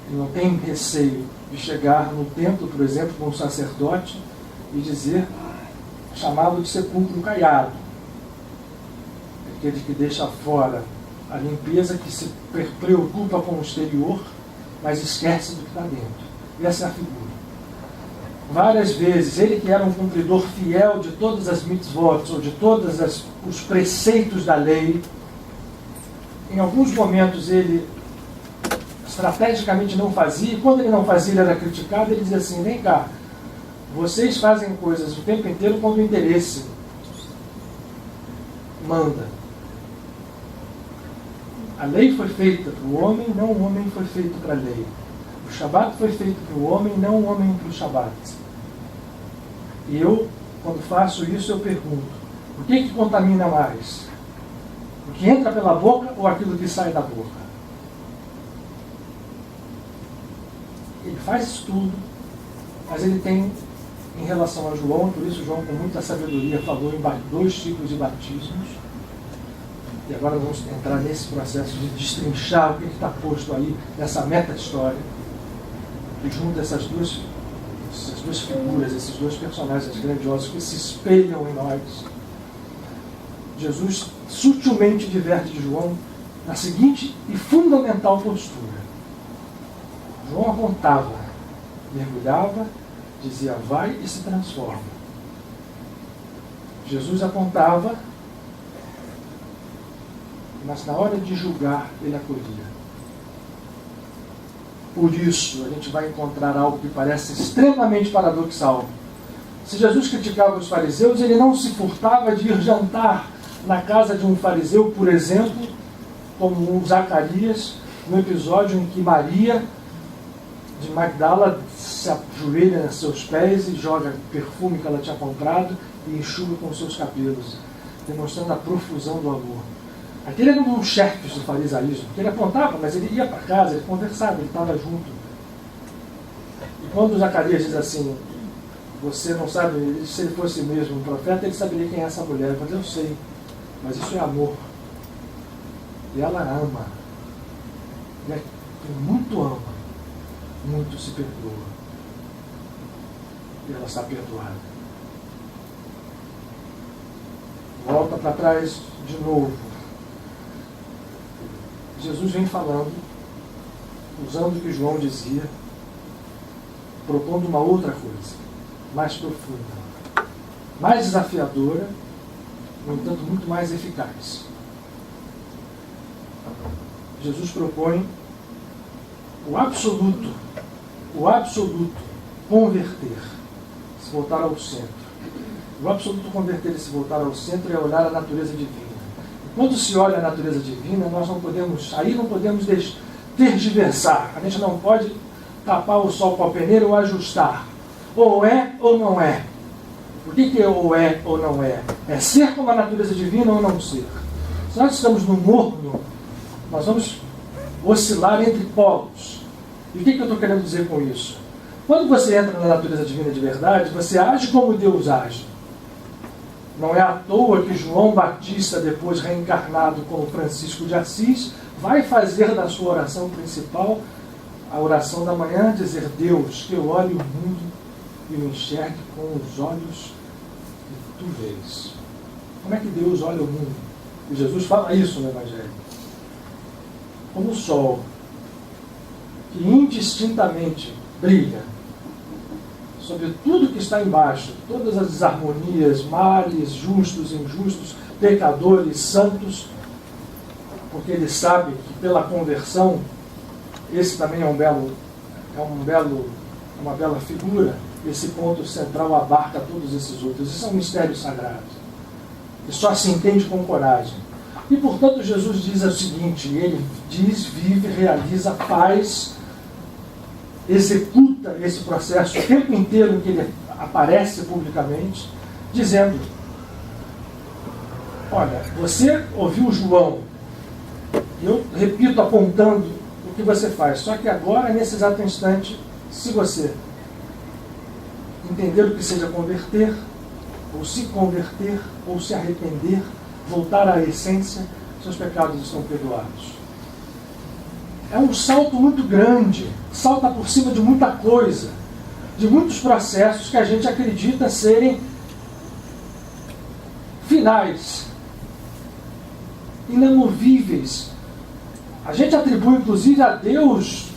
Ele não tem receio de chegar no templo, por exemplo, com um sacerdote e dizer, chamá-lo de sepulcro caiado. Aquele que deixa fora a limpeza, que se preocupa com o exterior, mas esquece do que está dentro. E essa é a figura. Várias vezes, ele que era um cumpridor fiel de todas as mitzvot, ou de todos os preceitos da lei, em alguns momentos ele estrategicamente não fazia, e quando ele não fazia ele era criticado, ele dizia assim, vem cá, vocês fazem coisas o tempo inteiro quando o interesse manda. A lei foi feita para o homem, não o homem foi feito para a lei. O Shabat foi feito para o homem, não o homem para o Shabat. E eu, quando faço isso, eu pergunto, o que contamina mais? O que entra pela boca ou aquilo que sai da boca? Ele faz isso tudo, mas ele tem, em relação a João, por isso João com muita sabedoria falou em 2 tipos de batismos. E agora vamos entrar nesse processo de destrinchar o que está posto aí nessa meta-história, que junta essas duas figuras, esses 2 personagens grandiosos que se espelham em nós. Jesus sutilmente diverte de João na seguinte e fundamental postura. João apontava, mergulhava, dizia vai e se transforma. Jesus apontava, mas na hora de julgar ele acolhia. Por isso a gente vai encontrar algo que parece extremamente paradoxal. Se Jesus criticava os fariseus, ele não se furtava de ir jantar na casa de um fariseu, por exemplo, como Zacarias, no episódio em que Maria de Magdala se ajoelha nos seus pés e joga perfume que ela tinha comprado e enxuga com seus cabelos, demonstrando a profusão do amor. Aquele era um chefe do farisaísmo, que ele apontava, mas ele ia para casa, ele conversava, ele estava junto. E quando Zacarias diz assim, você não sabe, se ele fosse mesmo um profeta, ele saberia quem é essa mulher. Mas eu sei, mas isso é amor. E ela ama. E muito ama, muito se perdoa. E ela está perdoada. Volta para trás de novo. Jesus vem falando, usando o que João dizia, propondo uma outra coisa, mais profunda, mais desafiadora, no entanto muito mais eficaz. Jesus propõe o absoluto converter, se voltar ao centro. O absoluto converter e se voltar ao centro é olhar a natureza divina. Quando se olha a natureza divina, nós não podemos tergiversar. A gente não pode tapar o sol com a peneira ou ajustar. Ou é ou não é. O que é ou é ou não é? É ser como a natureza divina ou não ser? Se nós estamos no morno, nós vamos oscilar entre polos. E o que eu estou querendo dizer com isso? Quando você entra na natureza divina de verdade, você age como Deus age. Não é à toa que João Batista, depois reencarnado como Francisco de Assis, vai fazer da sua oração principal, a oração da manhã, dizer: Deus, que eu olhe o mundo e o enxergue com os olhos que tu vês. Como é que Deus olha o mundo? E Jesus fala isso no Evangelho. Como o sol, que indistintamente brilha sobre tudo que está embaixo, todas as desarmonias, males, justos, injustos, pecadores, santos, porque ele sabe que pela conversão, esse também é uma bela figura, esse ponto central abarca todos esses outros. Isso é um mistério sagrado, que só se entende com coragem. E portanto Jesus diz o seguinte, ele diz, vive, realiza, faz, executa esse processo o tempo inteiro que ele aparece publicamente, dizendo: olha, você ouviu João, eu repito apontando o que você faz, só que agora, nesse exato instante, se você entender o que seja converter, ou se converter, ou se arrepender, voltar à essência, seus pecados estão perdoados. É um salto muito grande, salta por cima de muita coisa, de muitos processos que a gente acredita serem finais, inamovíveis. A gente atribui inclusive a Deus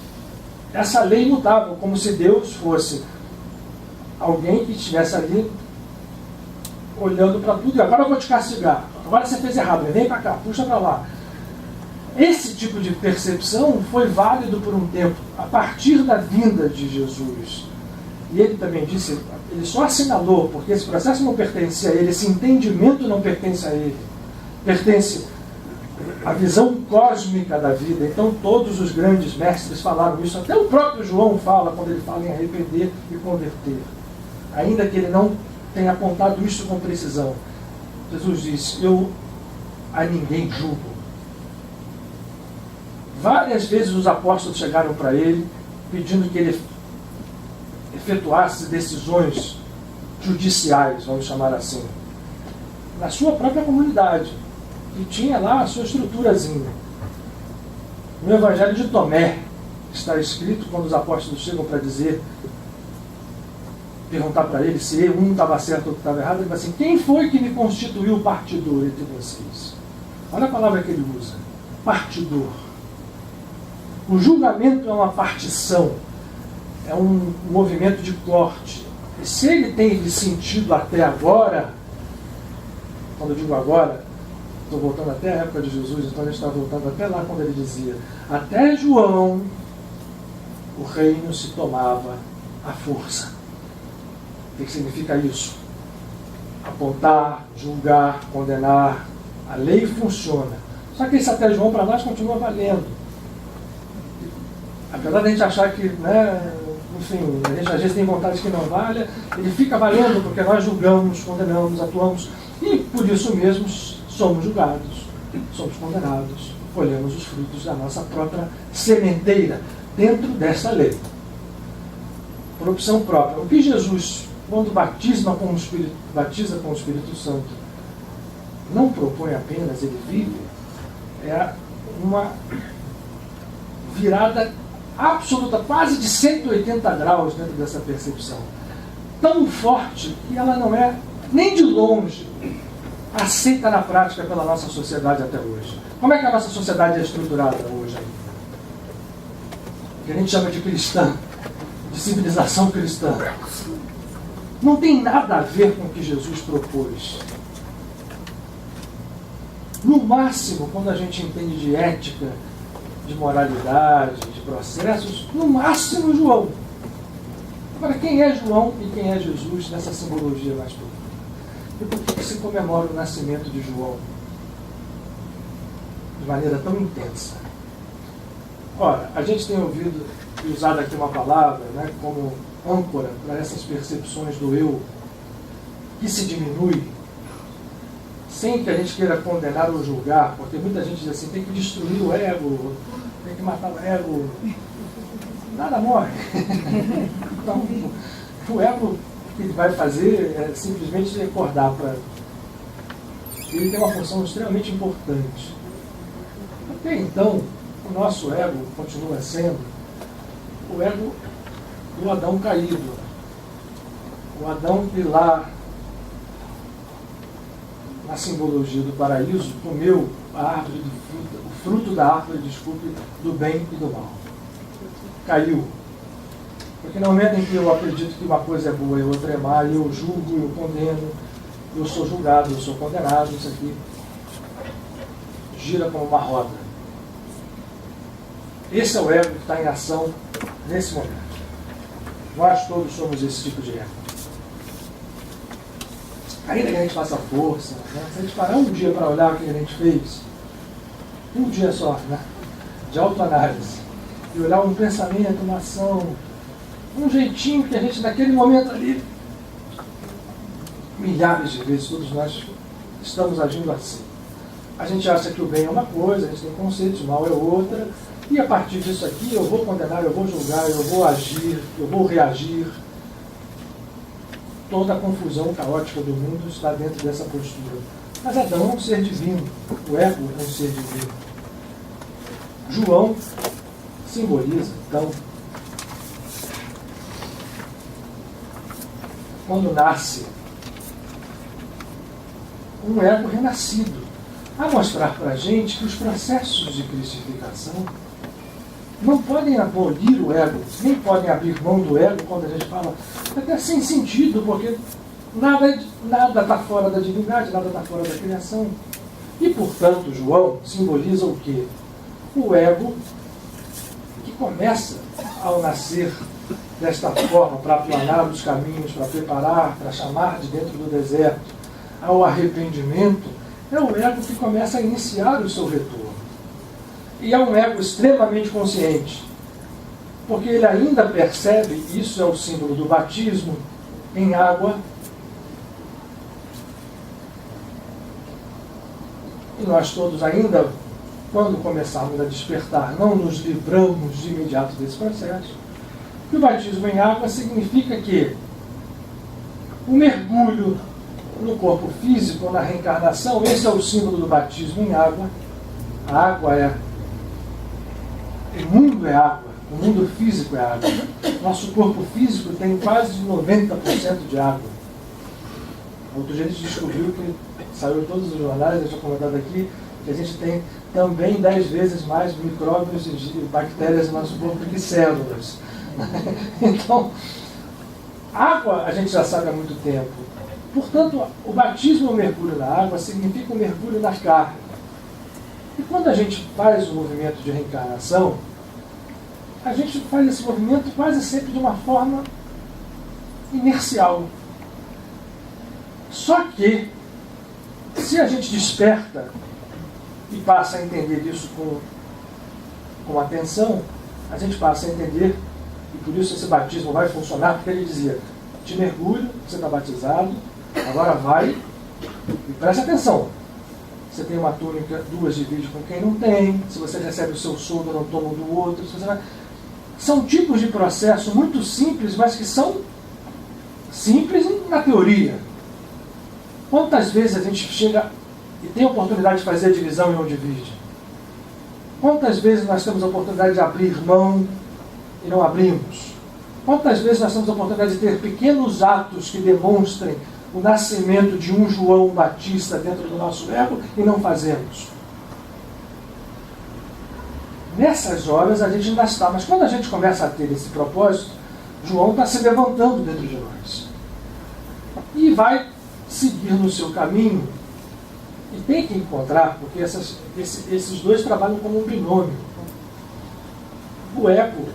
essa lei imutável, como se Deus fosse alguém que estivesse ali olhando para tudo, e agora eu vou te castigar, agora você fez errado, vem para cá, puxa para lá. Esse tipo de percepção foi válido por um tempo, a partir da vinda de Jesus. E ele também disse, ele só assinalou, porque esse processo não pertence a ele, esse entendimento não pertence a ele, pertence à visão cósmica da vida. Então todos os grandes mestres falaram isso, até o próprio João fala, quando ele fala em arrepender e converter. Ainda que ele não tenha apontado isso com precisão. Jesus disse, eu a ninguém julgo. Várias vezes os apóstolos chegaram para ele, pedindo que ele efetuasse decisões judiciais, vamos chamar assim, na sua própria comunidade, que tinha lá a sua estruturazinha. No Evangelho de Tomé, está escrito, quando os apóstolos chegam para perguntar para ele se um estava certo ou estava errado, ele fala assim: quem foi que me constituiu partidor entre vocês? Olha a palavra que ele usa. partidor. O julgamento é uma partição, é um movimento de corte. E se ele tem sentido até agora, quando eu digo agora, estou voltando até a época de Jesus, então a gente está voltando até lá quando ele dizia: até João, o reino se tomava à força. O que significa isso? Apontar, julgar, condenar. A lei funciona. Só que esse até João para nós continua valendo. Apesar de a gente achar que, né, enfim, a gente às vezes tem vontade que não valha, ele fica valendo porque nós julgamos, condenamos, atuamos e por isso mesmo somos julgados, somos condenados, colhemos os frutos da nossa própria sementeira dentro dessa lei. Por opção própria. O que Jesus, quando batiza com o Espírito Santo, não propõe apenas, ele vive, é uma virada absoluta, quase de 180 graus dentro dessa percepção. Tão forte que ela não é, nem de longe, aceita na prática pela nossa sociedade até hoje. Como é que a nossa sociedade é estruturada hoje? Que a gente chama de cristã, de civilização cristã. Não tem nada a ver com o que Jesus propôs. No máximo, quando a gente entende de ética, de moralidade, de processos, no máximo João. Agora, quem é João e quem é Jesus nessa simbologia mais profunda? E por que se comemora o nascimento de João de maneira tão intensa? Ora, a gente tem ouvido e usado aqui uma palavra, né, como âncora para essas percepções do eu que se diminui, sem que a gente queira condenar ou julgar, porque muita gente diz assim: tem que destruir o ego, tem que matar o ego. Nada morre. Então, o ego que ele vai fazer é simplesmente recordar para ele. Tem uma função extremamente importante. Até então, o nosso ego continua sendo o ego do Adão caído. O Adão que lá, na simbologia do paraíso, comeu a árvore o fruto da árvore, do bem e do mal. Caiu. Porque no momento em que eu acredito que uma coisa é boa e outra é má, eu julgo, eu condeno, eu sou julgado, eu sou condenado, isso aqui gira como uma roda. Esse é o ego que está em ação nesse momento. Nós todos somos esse tipo de ego. Ainda que a gente faça força, né? Se a gente parar um dia para olhar o que a gente fez, um dia só, né, de autoanálise, e olhar um pensamento, uma ação, um jeitinho que a gente naquele momento ali, milhares de vezes todos nós estamos agindo assim. A gente acha que o bem é uma coisa, a gente tem conceitos, o mal é outra, e a partir disso aqui eu vou condenar, eu vou julgar, eu vou agir, eu vou reagir. Toda a confusão caótica do mundo está dentro dessa postura. Mas Adão é um ser divino, o ego é um ser divino. João simboliza, então, quando nasce, um ego renascido, a mostrar para a gente que os processos de cristificação não podem abolir o ego, nem podem abrir mão do ego quando a gente fala, até sem sentido, porque nada está fora da divindade, nada está fora da criação. E, portanto, João simboliza o quê? O ego que começa ao nascer desta forma, para aplanar os caminhos, para preparar, para chamar de dentro do deserto ao arrependimento, é o ego que começa a iniciar o seu retorno. E é um ego extremamente consciente, porque ele ainda percebe, isso é o símbolo do batismo em água, e nós todos ainda, quando começarmos a despertar, não nos livramos de imediato desse processo. E o batismo em água significa que o mergulho no corpo físico, na reencarnação, esse é o símbolo do batismo em água. A água é... O mundo é água, o mundo físico é água. Nosso corpo físico tem quase 90% de água. Outro dia a gente descobriu que saiu em todos os jornais, a gente tinha comentado aqui, que a gente tem também 10 vezes mais micróbios e bactérias no nosso corpo do que células. Então, água a gente já sabe há muito tempo. Portanto, o batismo ou mergulho na água significa um mergulho na carne. E quando a gente faz o movimento de reencarnação, a gente faz esse movimento quase sempre de uma forma inercial. Só que, se a gente desperta e passa a entender isso com atenção, a gente passa a entender, e por isso esse batismo vai funcionar, porque ele dizia, te mergulho, você está batizado, agora vai e preste atenção. Você tem uma túnica, 2 divide com quem não tem, se você recebe o seu soldo, não toma do outro. Se você vai... São tipos de processo muito simples, mas que são simples na teoria. Quantas vezes a gente chega e tem a oportunidade de fazer a divisão e não divide? Quantas vezes nós temos a oportunidade de abrir mão e não abrimos? Quantas vezes nós temos a oportunidade de ter pequenos atos que demonstrem o nascimento de um João Batista dentro do nosso ego e não fazemos? Nessas horas a gente ainda está, mas quando a gente começa a ter esse propósito, João está se levantando dentro de nós. E vai seguir no seu caminho e tem que encontrar, porque esses dois trabalham como um binômio. O ego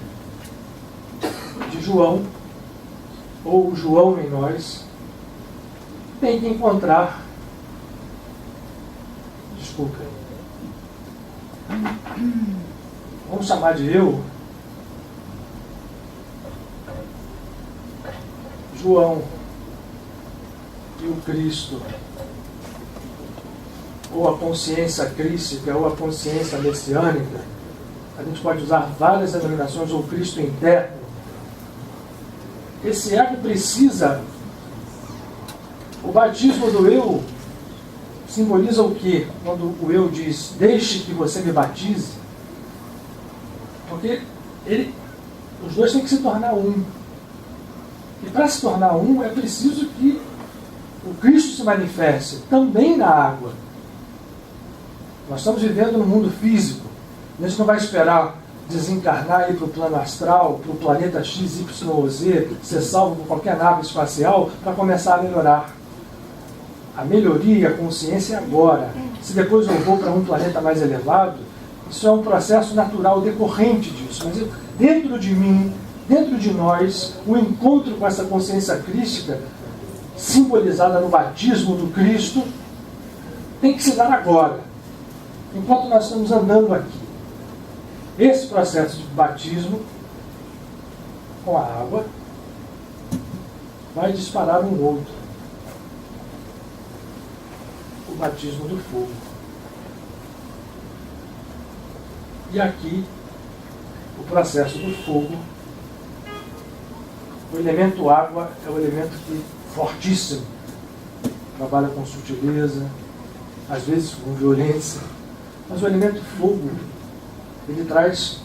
de João, ou o João em nós, tem que encontrar, desculpa, vamos chamar de eu, João e o Cristo, ou a consciência crística, ou a consciência messiânica. A gente pode usar várias denominações, ou Cristo interno. Esse ego precisa... O batismo do eu simboliza o quê? Quando o eu diz, deixe que você me batize. Porque os dois têm que se tornar um. E para se tornar um, é preciso que o Cristo se manifeste também na água. Nós estamos vivendo no mundo físico. A gente não vai esperar desencarnar e ir para o plano astral, para o planeta X, Y ou Z, ser salvo por qualquer nave espacial, para começar a melhorar. A melhoria e a consciência é agora. Se depois eu vou para um planeta mais elevado, isso é um processo natural decorrente disso. Mas dentro de mim, dentro de nós, o encontro com essa consciência crística, simbolizada no batismo do Cristo, tem que se dar agora, enquanto nós estamos andando aqui. Esse processo de batismo com a água vai disparar um outro. O batismo do fogo. E aqui, o processo do fogo, o elemento água é o elemento que fortíssimo, trabalha com sutileza, às vezes com violência, mas o elemento fogo, ele traz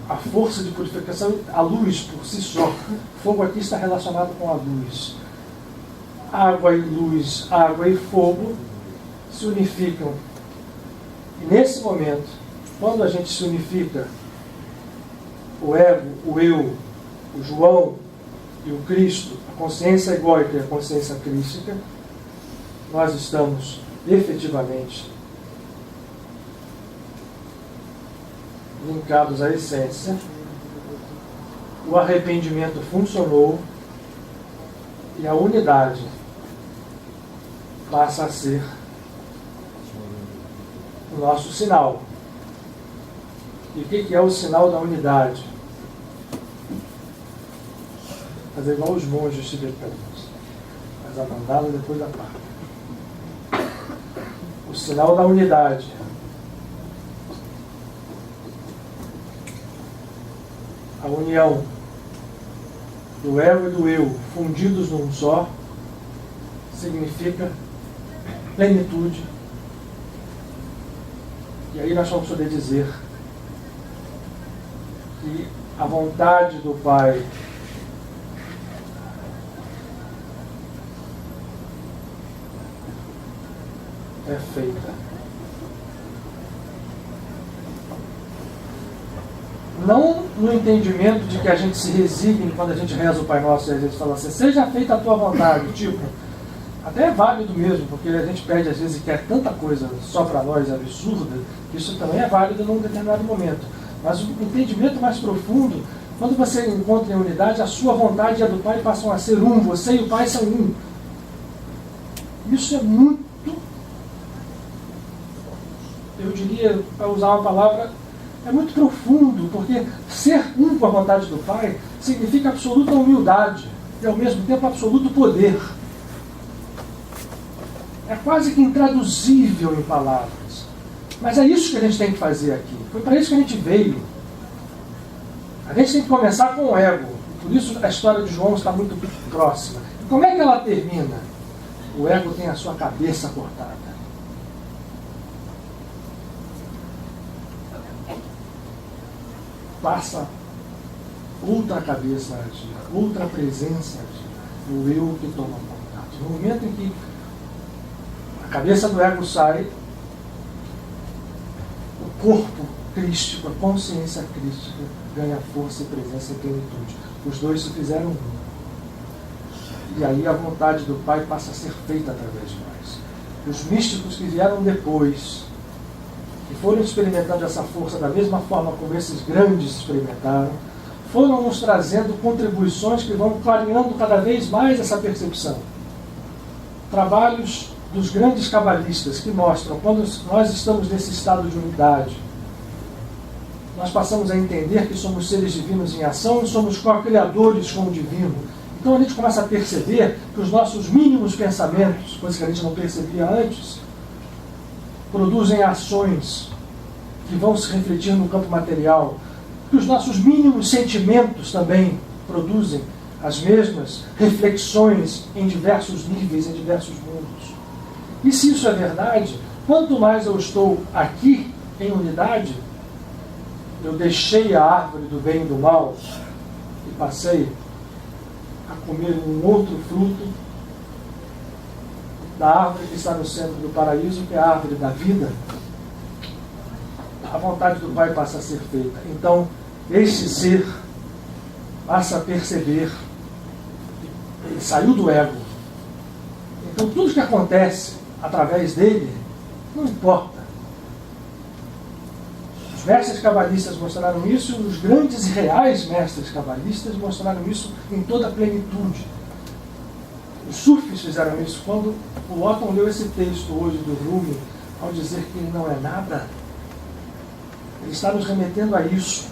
a força de purificação, a luz por si só. Fogo aqui está relacionado com a luz. Água e luz, água e fogo se unificam. E nesse momento, quando a gente se unifica, o ego, o eu, o João e o Cristo, a consciência egóica e a consciência crística, nós estamos efetivamente linkados à essência, o arrependimento funcionou e a unidade passa a ser o nosso sinal. E o que é o sinal da unidade? Fazer igual os monges tibetanos, mas a mandala depois da parte. O sinal da unidade. A união do ego e do eu fundidos num só significa plenitude. E aí nós vamos poder dizer que a vontade do Pai é feita. Não no entendimento de que a gente se resigne quando a gente reza o Pai Nosso e a gente fala assim, seja feita a tua vontade, tipo, até é válido mesmo, porque a gente pede às vezes e quer tanta coisa só para nós absurda, que isso também é válido num determinado momento. Mas o entendimento mais profundo, quando você encontra em unidade, a sua vontade e a do Pai passam a ser um, você e o Pai são um. Isso é muito, eu diria, para usar uma palavra, é muito profundo, porque ser um com a vontade do Pai significa absoluta humildade e ao mesmo tempo absoluto poder. É quase que intraduzível em palavras. Mas é isso que a gente tem que fazer aqui. Foi para isso que a gente veio. A gente tem que começar com o ego. Por isso a história de João está muito próxima. E como é que ela termina? O ego tem a sua cabeça cortada. Passa outra cabeça a agir, outra presença a agir. O eu que toma contato. No momento em que a cabeça do ego sai, o corpo crístico, a consciência crística, ganha força e presença e plenitude. Os dois se fizeram um. E aí a vontade do Pai passa a ser feita através de nós. Os místicos que vieram depois, que foram experimentando essa força da mesma forma como esses grandes experimentaram, foram nos trazendo contribuições que vão clareando cada vez mais essa percepção. Trabalhos dos grandes cabalistas que mostram quando nós estamos nesse estado de unidade, nós passamos a entender que somos seres divinos em ação e somos co-criadores com o divino. Então a gente começa a perceber que os nossos mínimos pensamentos, coisas que a gente não percebia antes, produzem ações que vão se refletir no campo material, que os nossos mínimos sentimentos também produzem as mesmas reflexões em diversos níveis, em diversos mundos. E se isso é verdade, quanto mais eu estou aqui em unidade, eu deixei a árvore do bem e do mal e passei a comer um outro fruto da árvore que está no centro do paraíso, que é a árvore da vida, a vontade do Pai passa a ser feita. Então, este ser passa a perceber, ele saiu do ego. Então, tudo que acontece através dele, não importa. Os mestres cabalistas mostraram isso, e os grandes e reais mestres cabalistas mostraram isso em toda a plenitude. Os sufis fizeram isso. Quando o Otton leu esse texto hoje do Rumi, ao dizer que ele não é nada, ele está nos remetendo a isso.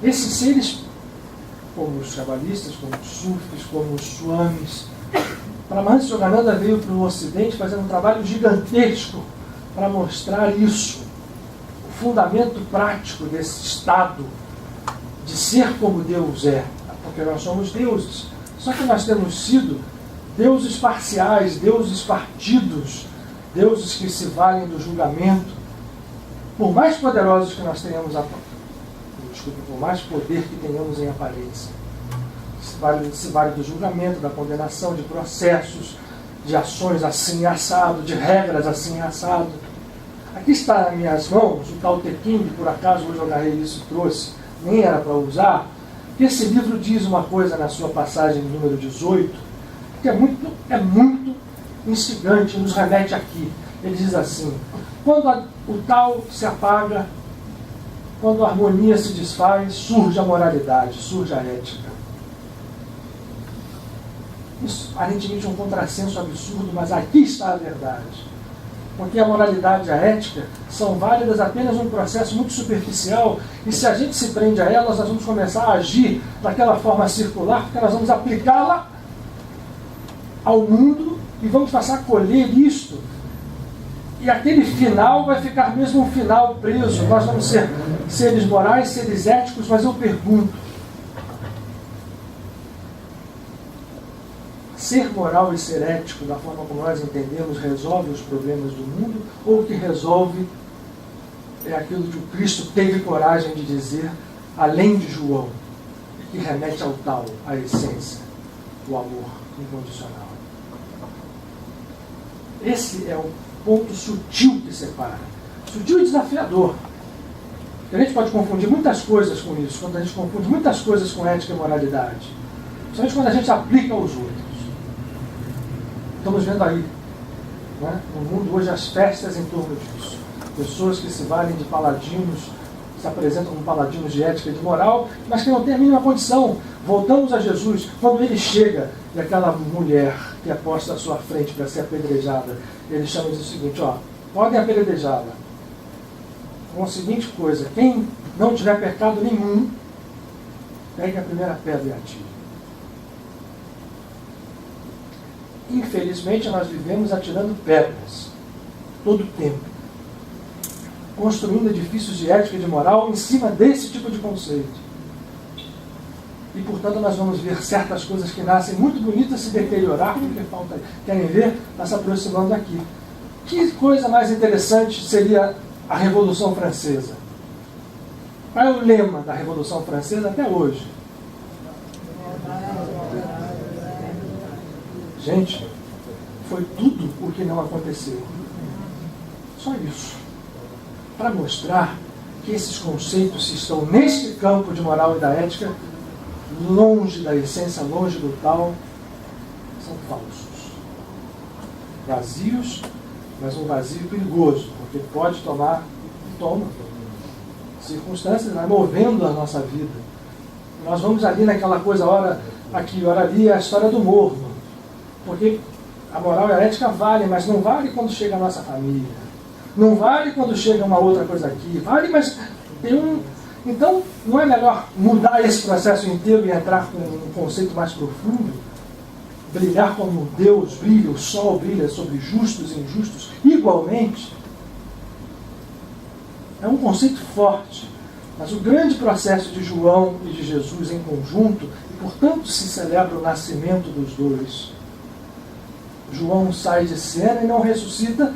Esses seres, como os cabalistas, como os sufis, como os swamis, Paramahansa Yogananda veio para o Ocidente fazendo um trabalho gigantesco para mostrar isso, o fundamento prático desse estado de ser como Deus é, porque nós somos deuses. Só que nós temos sido deuses parciais, deuses partidos, deuses que se valem do julgamento. Por mais poderosos que nós tenhamos, por mais poder que tenhamos em aparência, se vale do julgamento, da condenação, de processos, de ações assim assado, de regras assim assado. Aqui está nas minhas mãos o Tao Te Ching, por acaso hoje eu agarrei isso e trouxe, nem era para usar, que esse livro diz uma coisa na sua passagem número 18, que é muito instigante, nos remete aqui. Ele diz assim: quando o Tao se apaga, quando a harmonia se desfaz, surge a moralidade, surge a ética. Isso aparentemente é um contrassenso absurdo, mas aqui está a verdade. Porque a moralidade e a ética são válidas apenas num processo muito superficial, e se a gente se prende a elas, nós vamos começar a agir daquela forma circular, porque nós vamos aplicá-la ao mundo e vamos passar a colher isto. E aquele final vai ficar mesmo um final preso. Nós vamos ser seres morais, seres éticos, mas eu pergunto, ser moral e ser ético, da forma como nós entendemos, resolve os problemas do mundo, ou o que resolve é aquilo que o Cristo teve coragem de dizer, além de João, que remete ao tal, à essência, o amor incondicional. Esse é o ponto sutil que separa. Sutil e desafiador. Porque a gente pode confundir muitas coisas com isso, quando a gente confunde muitas coisas com ética e moralidade. Principalmente quando a gente aplica aos outros. Estamos vendo aí, né, no mundo hoje, as festas em torno disso. Pessoas que se valem de paladinos, se apresentam como paladinos de ética e de moral, mas que não têm a mínima condição. Voltamos a Jesus, quando ele chega e aquela mulher que é posta à sua frente para ser apedrejada, ele chama e diz o seguinte, ó, podem apedrejá-la. Com a seguinte coisa, quem não tiver pecado nenhum, pegue a primeira pedra e atire. Infelizmente, nós vivemos atirando pedras, todo o tempo, construindo edifícios de ética e de moral em cima desse tipo de conceito. E, portanto, nós vamos ver certas coisas que nascem muito bonitas se deteriorar, porque falta, querem ver, está se aproximando aqui. Que coisa mais interessante seria a Revolução Francesa. Qual é o lema da Revolução Francesa até hoje? Gente, foi tudo o que não aconteceu. Só isso. Para mostrar que esses conceitos que estão neste campo de moral e da ética, longe da essência, longe do tal, são falsos. Vazios, mas um vazio perigoso, porque pode toma circunstâncias, vai movendo a nossa vida. Nós vamos ali naquela coisa, ora aqui, ora ali, a história do morno. Porque a moral e a ética valem, mas não vale quando chega a nossa família. Não vale quando chega uma outra coisa aqui. Vale, mas tem um... Então, não é melhor mudar esse processo inteiro e entrar com um conceito mais profundo? Brilhar como Deus brilha, o sol brilha sobre justos e injustos igualmente? É um conceito forte. Mas o grande processo de João e de Jesus em conjunto, e portanto se celebra o nascimento dos dois. João sai de cena e não ressuscita.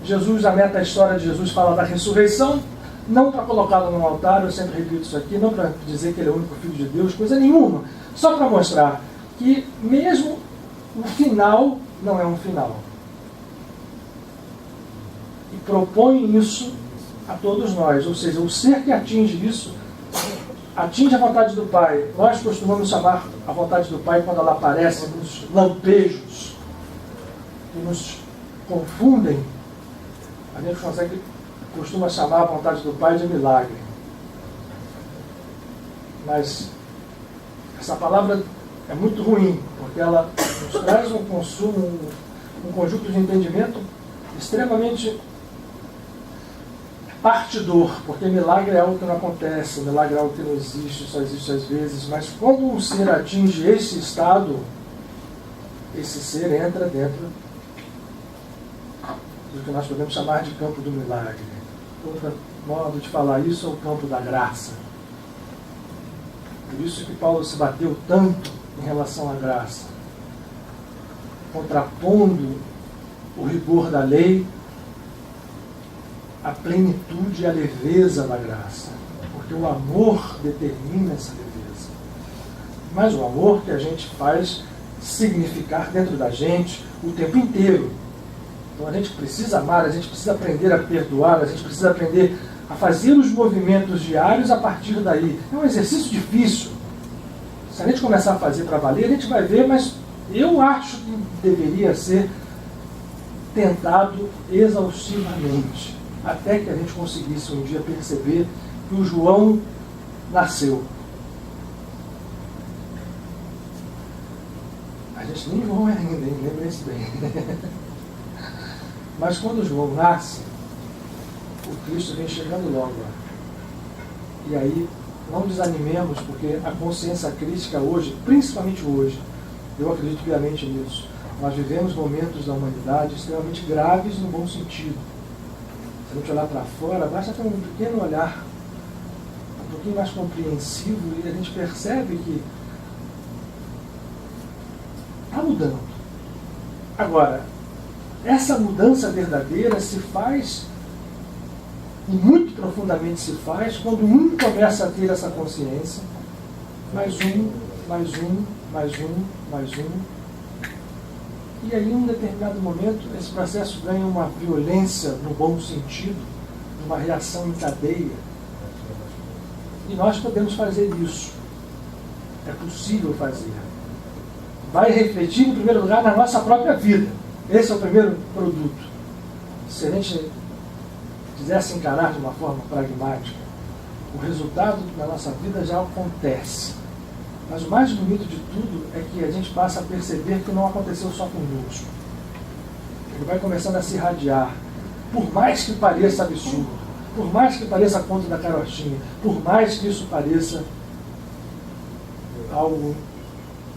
Jesus, a meta história de Jesus fala da ressurreição, não para colocá-lo no altar, eu sempre repito isso aqui, não para dizer que ele é o único Filho de Deus, coisa nenhuma, só para mostrar que mesmo o final não é um final. E propõe isso a todos nós, ou seja, o ser que atinge isso, atinge a vontade do Pai. Nós costumamos chamar a vontade do Pai quando ela aparece nos lampejos, que nos confundem. A gente costuma chamar a vontade do Pai de milagre. Mas essa palavra é muito ruim, porque ela nos traz um consumo, um conjunto de entendimento extremamente partidor, porque milagre é algo que não acontece, milagre é algo que não existe, só existe às vezes, mas quando um ser atinge esse estado, esse ser entra dentro do que nós podemos chamar de campo do milagre. Outro modo de falar isso é o campo da graça. Por isso que Paulo se bateu tanto em relação à graça, contrapondo o rigor da lei à plenitude e à leveza da graça, porque o amor determina essa leveza. Mas o amor que a gente faz significar dentro da gente o tempo inteiro. Então a gente precisa amar, a gente precisa aprender a perdoar, a gente precisa aprender a fazer os movimentos diários a partir daí. É um exercício difícil. Se a gente começar a fazer para valer, a gente vai ver, mas eu acho que deveria ser tentado exaustivamente, até que a gente conseguisse um dia perceber que o João nasceu. A gente nem João é ainda, hein? Lembre-se bem. Mas quando João nasce, o Cristo vem chegando logo. E aí, não desanimemos, porque a consciência crítica hoje, principalmente hoje, eu acredito piamente nisso, nós vivemos momentos da humanidade extremamente graves no bom sentido. Se a gente olhar para fora, basta ter um pequeno olhar, um pouquinho mais compreensivo, e a gente percebe que está mudando. Agora, essa mudança verdadeira se faz, e muito profundamente se faz, quando um começa a ter essa consciência, mais um, mais um, mais um, mais um. E aí, em um determinado momento, esse processo ganha uma violência no bom sentido, uma reação em cadeia, E nós podemos fazer isso. É possível fazer. Vai refletir, em primeiro lugar, na nossa própria vida. Esse é o primeiro produto. Se a gente quisesse encarar de uma forma pragmática, o resultado na nossa vida já acontece. Mas o mais bonito de tudo é que a gente passa a perceber que não aconteceu só conosco. Ele vai começando a se irradiar. Por mais que pareça absurdo, por mais que pareça a conta da carochinha, por mais que isso pareça algo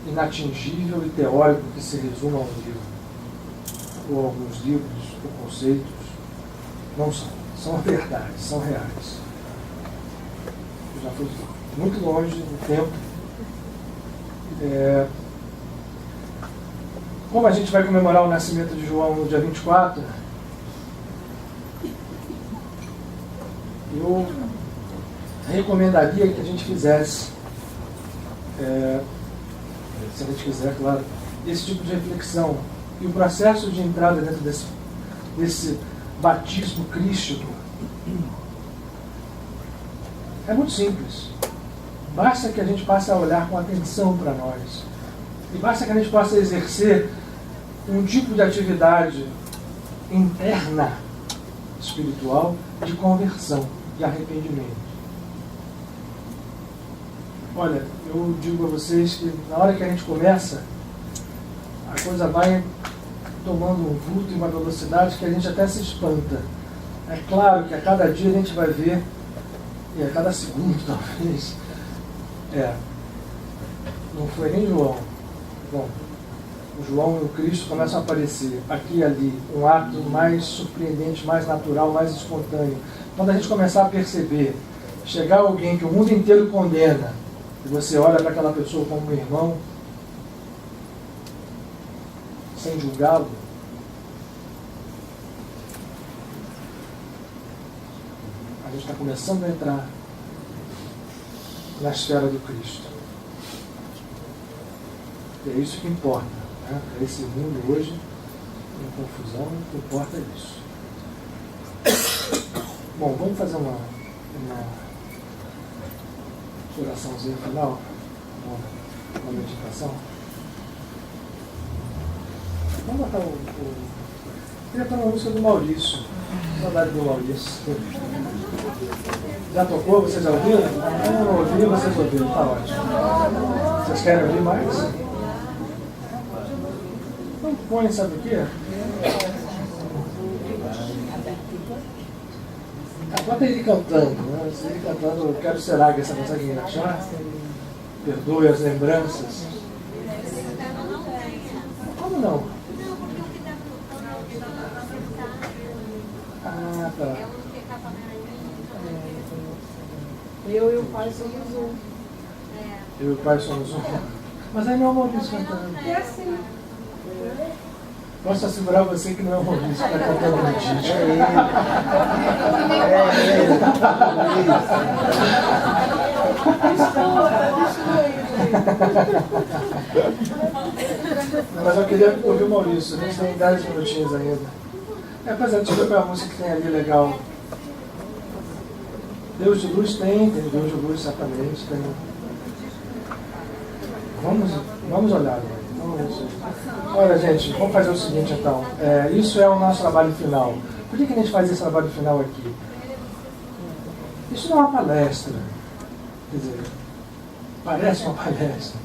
inatingível e teórico que se resuma a um livro, ou alguns livros, ou conceitos, não são. São verdades, são reais. Eu já fui muito longe no tempo. Como a gente vai comemorar o nascimento de João no dia 24, eu recomendaria que a gente fizesse, se a gente quiser, claro, esse tipo de reflexão. E o processo de entrada dentro desse batismo crístico é muito simples. Basta que a gente passe a olhar com atenção para nós. E basta que a gente possa exercer um tipo de atividade interna, espiritual, de conversão, de arrependimento. Olha, eu digo a vocês que na hora que a gente começa, a coisa vai tomando um vulto e uma velocidade que a gente até se espanta. É claro que a cada dia a gente vai ver, e a cada segundo talvez, não foi nem João. Bom, o João e o Cristo começam a aparecer aqui e ali, um ato mais surpreendente, mais natural, mais espontâneo. Quando a gente começar a perceber, chegar alguém que o mundo inteiro condena, e você olha para aquela pessoa como um irmão, sem julgá-lo, a gente está começando a entrar na esfera do Cristo. E é isso que importa, né? Para esse mundo hoje, em confusão, o que importa é isso. Bom, vamos fazer uma oraçãozinha final, uma meditação. Vamos botar queria botar uma música do Maurício. Saudade do Maurício. Já tocou? Vocês já ouviram? Eu não ouvi, vocês ouviram. Tá ótimo. Vocês querem ouvir mais? Então põe, sabe o quê? Bota ele cantando, né? Ele cantando, eu quero ser águia, você consegue achar? Perdoe as lembranças. Como não? Ah, tá. Eu e o pai somos um. Eu e o pai somos um. Mas aí não é o Maurício cantando. É assim. Posso assegurar você que não é o Maurício que está cantando no Tite. Mas eu queria ouvir o Maurício, a gente tem 10 minutinhos ainda. Pois é, deixa eu ver qual é a música que tem ali legal. Deus de Luz tem Deus de Luz certamente tem. Vamos olhar. Olha, gente, vamos fazer o seguinte então. Isso é o nosso trabalho final. Por que a gente faz esse trabalho final aqui? Isso não é uma palestra. Quer dizer, parece uma palestra.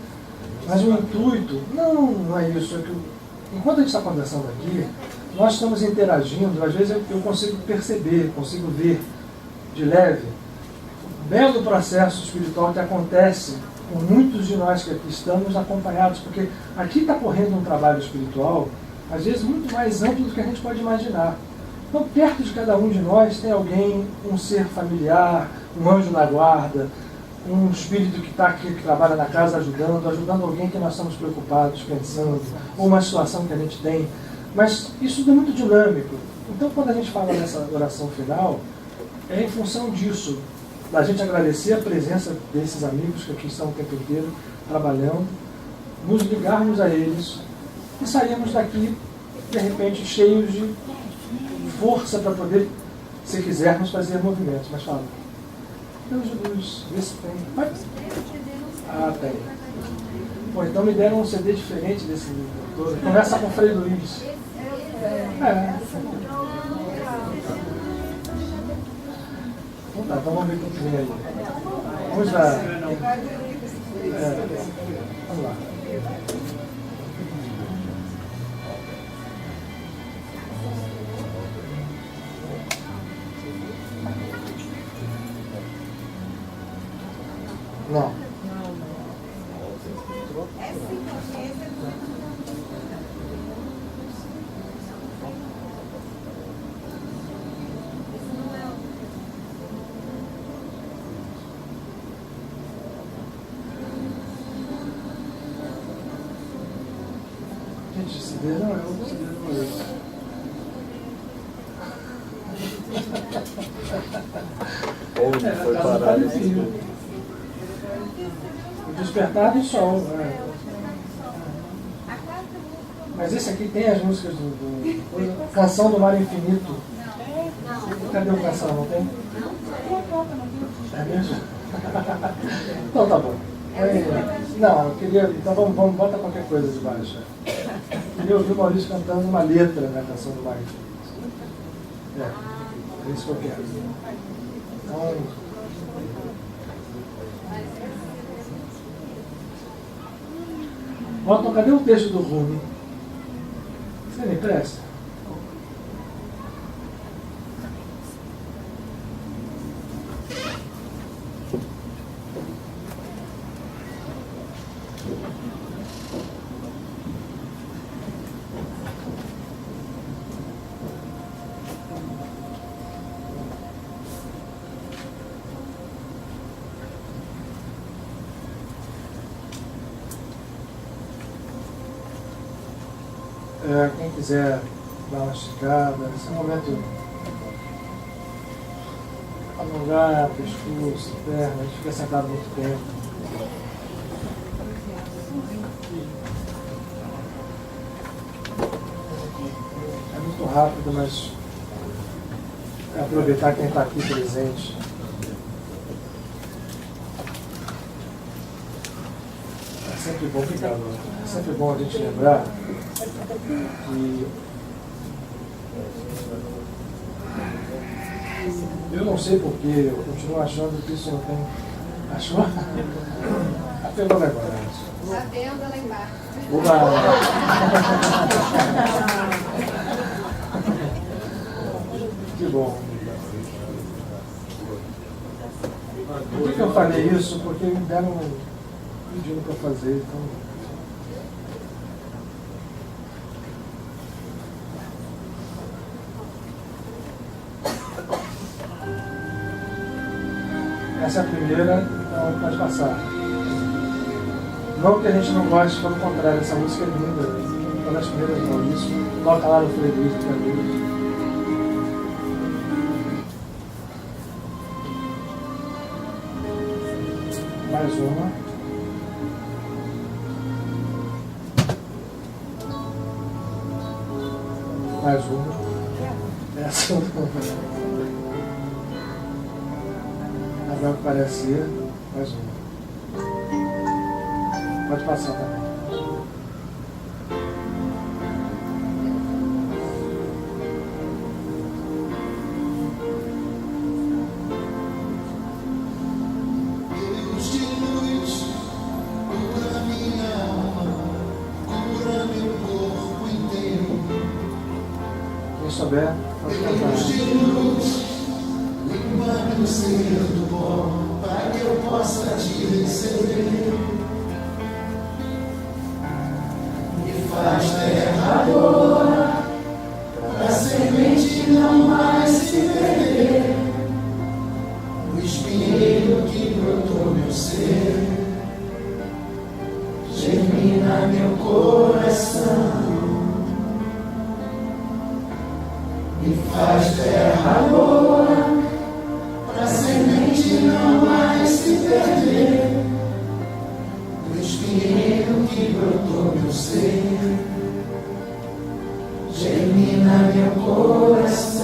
Mas o intuito, não é isso. É que, enquanto a gente está conversando aqui, nós estamos interagindo, às vezes eu consigo perceber, consigo ver de leve o belo processo espiritual que acontece com muitos de nós que aqui estamos acompanhados, porque aqui está correndo um trabalho espiritual, às vezes muito mais amplo do que a gente pode imaginar. Então, perto de cada um de nós tem alguém, um ser familiar, um anjo da guarda, um espírito que está aqui, que trabalha na casa ajudando alguém que nós estamos preocupados, pensando, ou uma situação que a gente tem. Mas isso é muito dinâmico. Então, quando a gente fala nessa oração final, é em função disso, da gente agradecer a presença desses amigos que aqui estão o tempo inteiro trabalhando, nos ligarmos a eles e sairmos daqui, de repente, cheios de força para poder, se quisermos, fazer movimentos. Mas fala. Deus, vê se tem. Vai. Ah, tem. Pô, então me deram um CD diferente desse livro todo. Começa com o Frei Luiz. É. Então vamos ver o que vem aí. Vamos lá. Vamos lá. Não. Gente, esse CD não é o CD do Luiz. Onde foi parar esse filme? O Despertar do Sol. Né? Mas esse aqui tem as músicas do Canção do Mar Infinito. Cadê o Canção? Não tem? É mesmo? Então tá bom. Não, eu queria. Então vamos bota qualquer coisa de baixo. Eu queria ouvir o Maurício cantando uma letra na Canção do Mar Infinito. É isso que eu quero. Então. Walton, cadê o texto do Rumi? Você me empresta? Quem quiser dar uma esticada, nesse momento, alongar pescoço, perna, a gente fica sentado muito tempo. É muito rápido, mas é aproveitar quem está aqui presente. É sempre bom ficar, é sempre bom a gente lembrar que eu não sei porquê, eu continuo achando que isso não tem. Achou? Pegou o negócio. Está vendo lá embaixo. Que bom. Por que eu falei isso? Porque me deram pedindo para fazer, então. Essa é a primeira, então pode passar. Não que a gente não goste, pelo contrário, essa música é linda. Uma das primeiras do Maurício. Toca lá no Frei Luiz do Caminho. Mais uma. Mais uma. Essa agora parece ser mais uma. Pode passar também. Deus de luz, cura minha alma, cura meu corpo inteiro. Quem souber, pode Deus de cantar. luz, limpa-me o ser do pó, para que eu possa te receber. Me faz terra boa, para a semente não mais se perder. O espinheiro que brotou meu ser, germina meu coração. Me faz terra boa, pra semente não mais se perder. Do espinheiro que brotou meu ser, germina meu coração.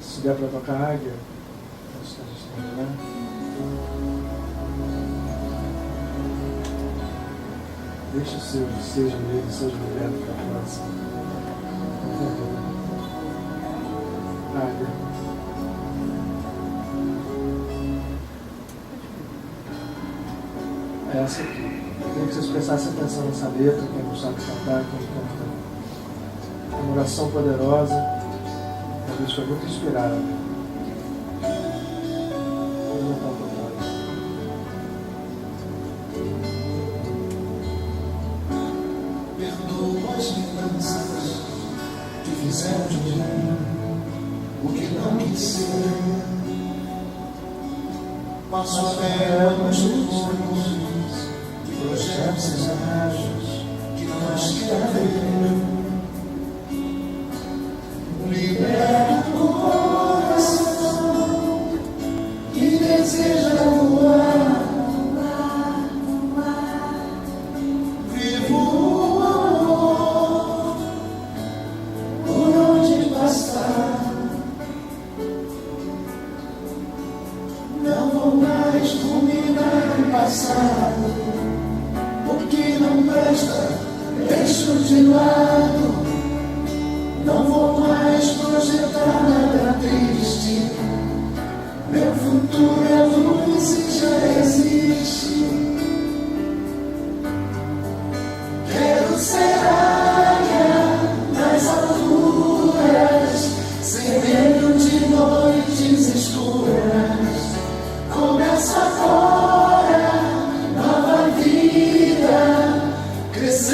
Se der para tocar a águia, né? Deixa o seu desejo livre, seja liberto para a próxima. Águia. É essa aqui. Eu queria que vocês prestassem atenção nessa letra, quem não sabe cantar, quem canta. É uma oração poderosa. Deus foi muito inspirado. Vamos voltar um pouco. Perdoa as lembranças que fizeram de mim o que não quis ser. Passo a terra nos sonhos e projetos exageros que não as quero ver. Liberta o coração que deseja voar. Vivo o amor por onde passar. Não vou mais ruminar o passado. O que não presta, deixo de lado. Não vou mais projetar nada triste. Meu futuro é luz e já existe. Quero ser águia nas alturas, ser medo de noites escuras. Começa agora, nova vida, crescer.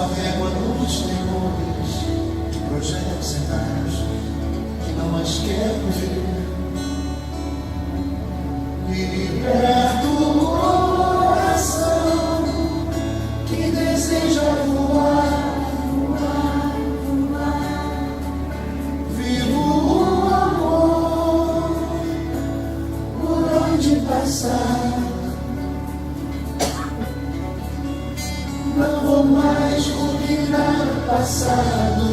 sua régua nos temores de projetos cenários que não mais quero ver. Liberta o coração que deseja voar, voar, voar. Vivo o amor por onde passar. Não vou mais ruminar o passado.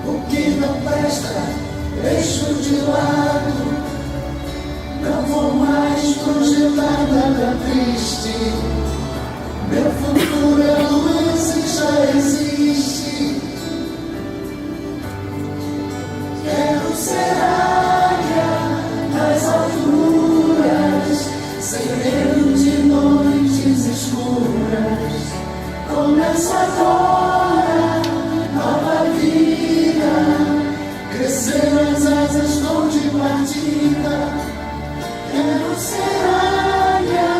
O que não presta, deixo de lado. Não vou mais projetada triste. Meu futuro é luz e já existe. Quero ser águia nas alturas, sem medo de noites escuras. Começa agora nova vida. Crescer as asas com de partida. Quero ser águia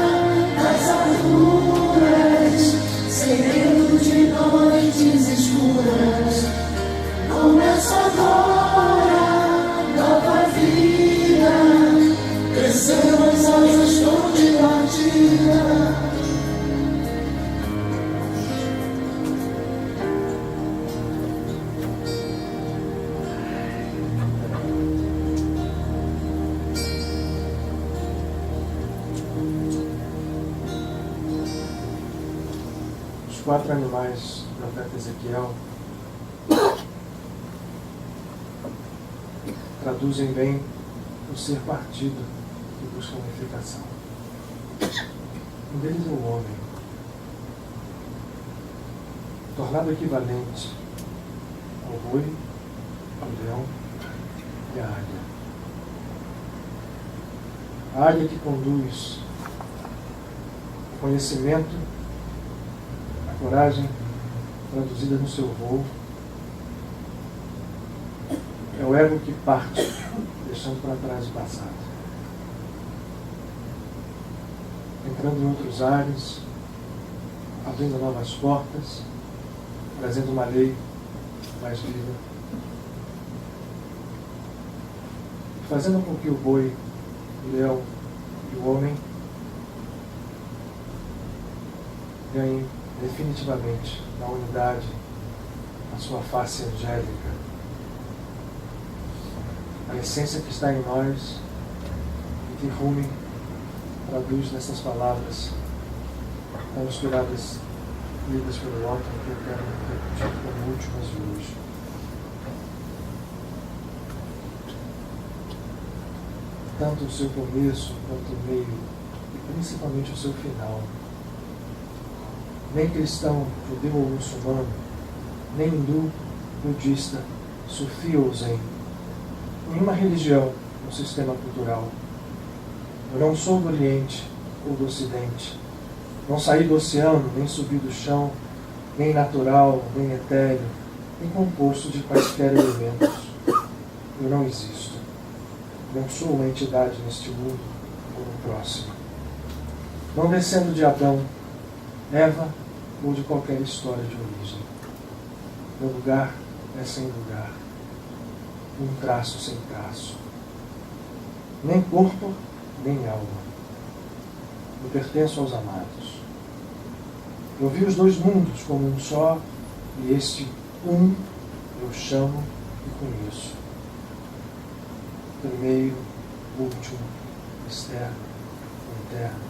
nas alturas, sem medo de noites escuras. Começa agora nova vida. Crescer as asas com de partida. Os 4 animais do profeta Ezequiel traduzem bem o ser partido que busca unificação. Um deles é o homem, tornado equivalente ao boi, ao leão e à águia. A águia que conduz o conhecimento, a coragem traduzida no seu voo, é o ego que parte, deixando para trás o passado. Entrando em outros ares, abrindo novas portas, trazendo uma lei mais viva, fazendo com que o boi, o leão e o homem ganhem definitivamente na unidade a sua face angélica, a essência que está em nós e que Rumi traduz nessas palavras tão inspiradas, lidas pelo Otto, que eu quero repetir como últimas de hoje. Tanto o seu começo quanto o meio e principalmente o seu final. Nem cristão, judeu ou muçulmano, nem hindu, budista, sufi ou zen, nenhuma religião no sistema cultural. Eu não sou do Oriente ou do Ocidente. Não saí do oceano, nem subi do chão, nem natural, nem etéreo, nem composto de quaisquer elementos. Eu não existo. Não sou uma entidade neste mundo ou no próximo. Não descendo de Adão, Eva ou de qualquer história de origem. Meu lugar é sem lugar. Um traço sem traço. Nem corpo, nem alma. Eu pertenço aos amados. Eu vi os dois mundos como um só, e este um eu chamo e conheço. Primeiro, último, externo, interno.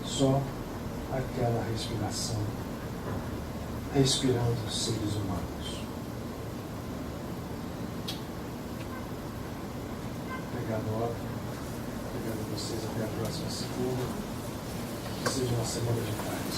Só aquela respiração, respirando seres humanos. Obrigado, Otto. Obrigado a vocês. Até a próxima segunda. Que seja uma semana de paz.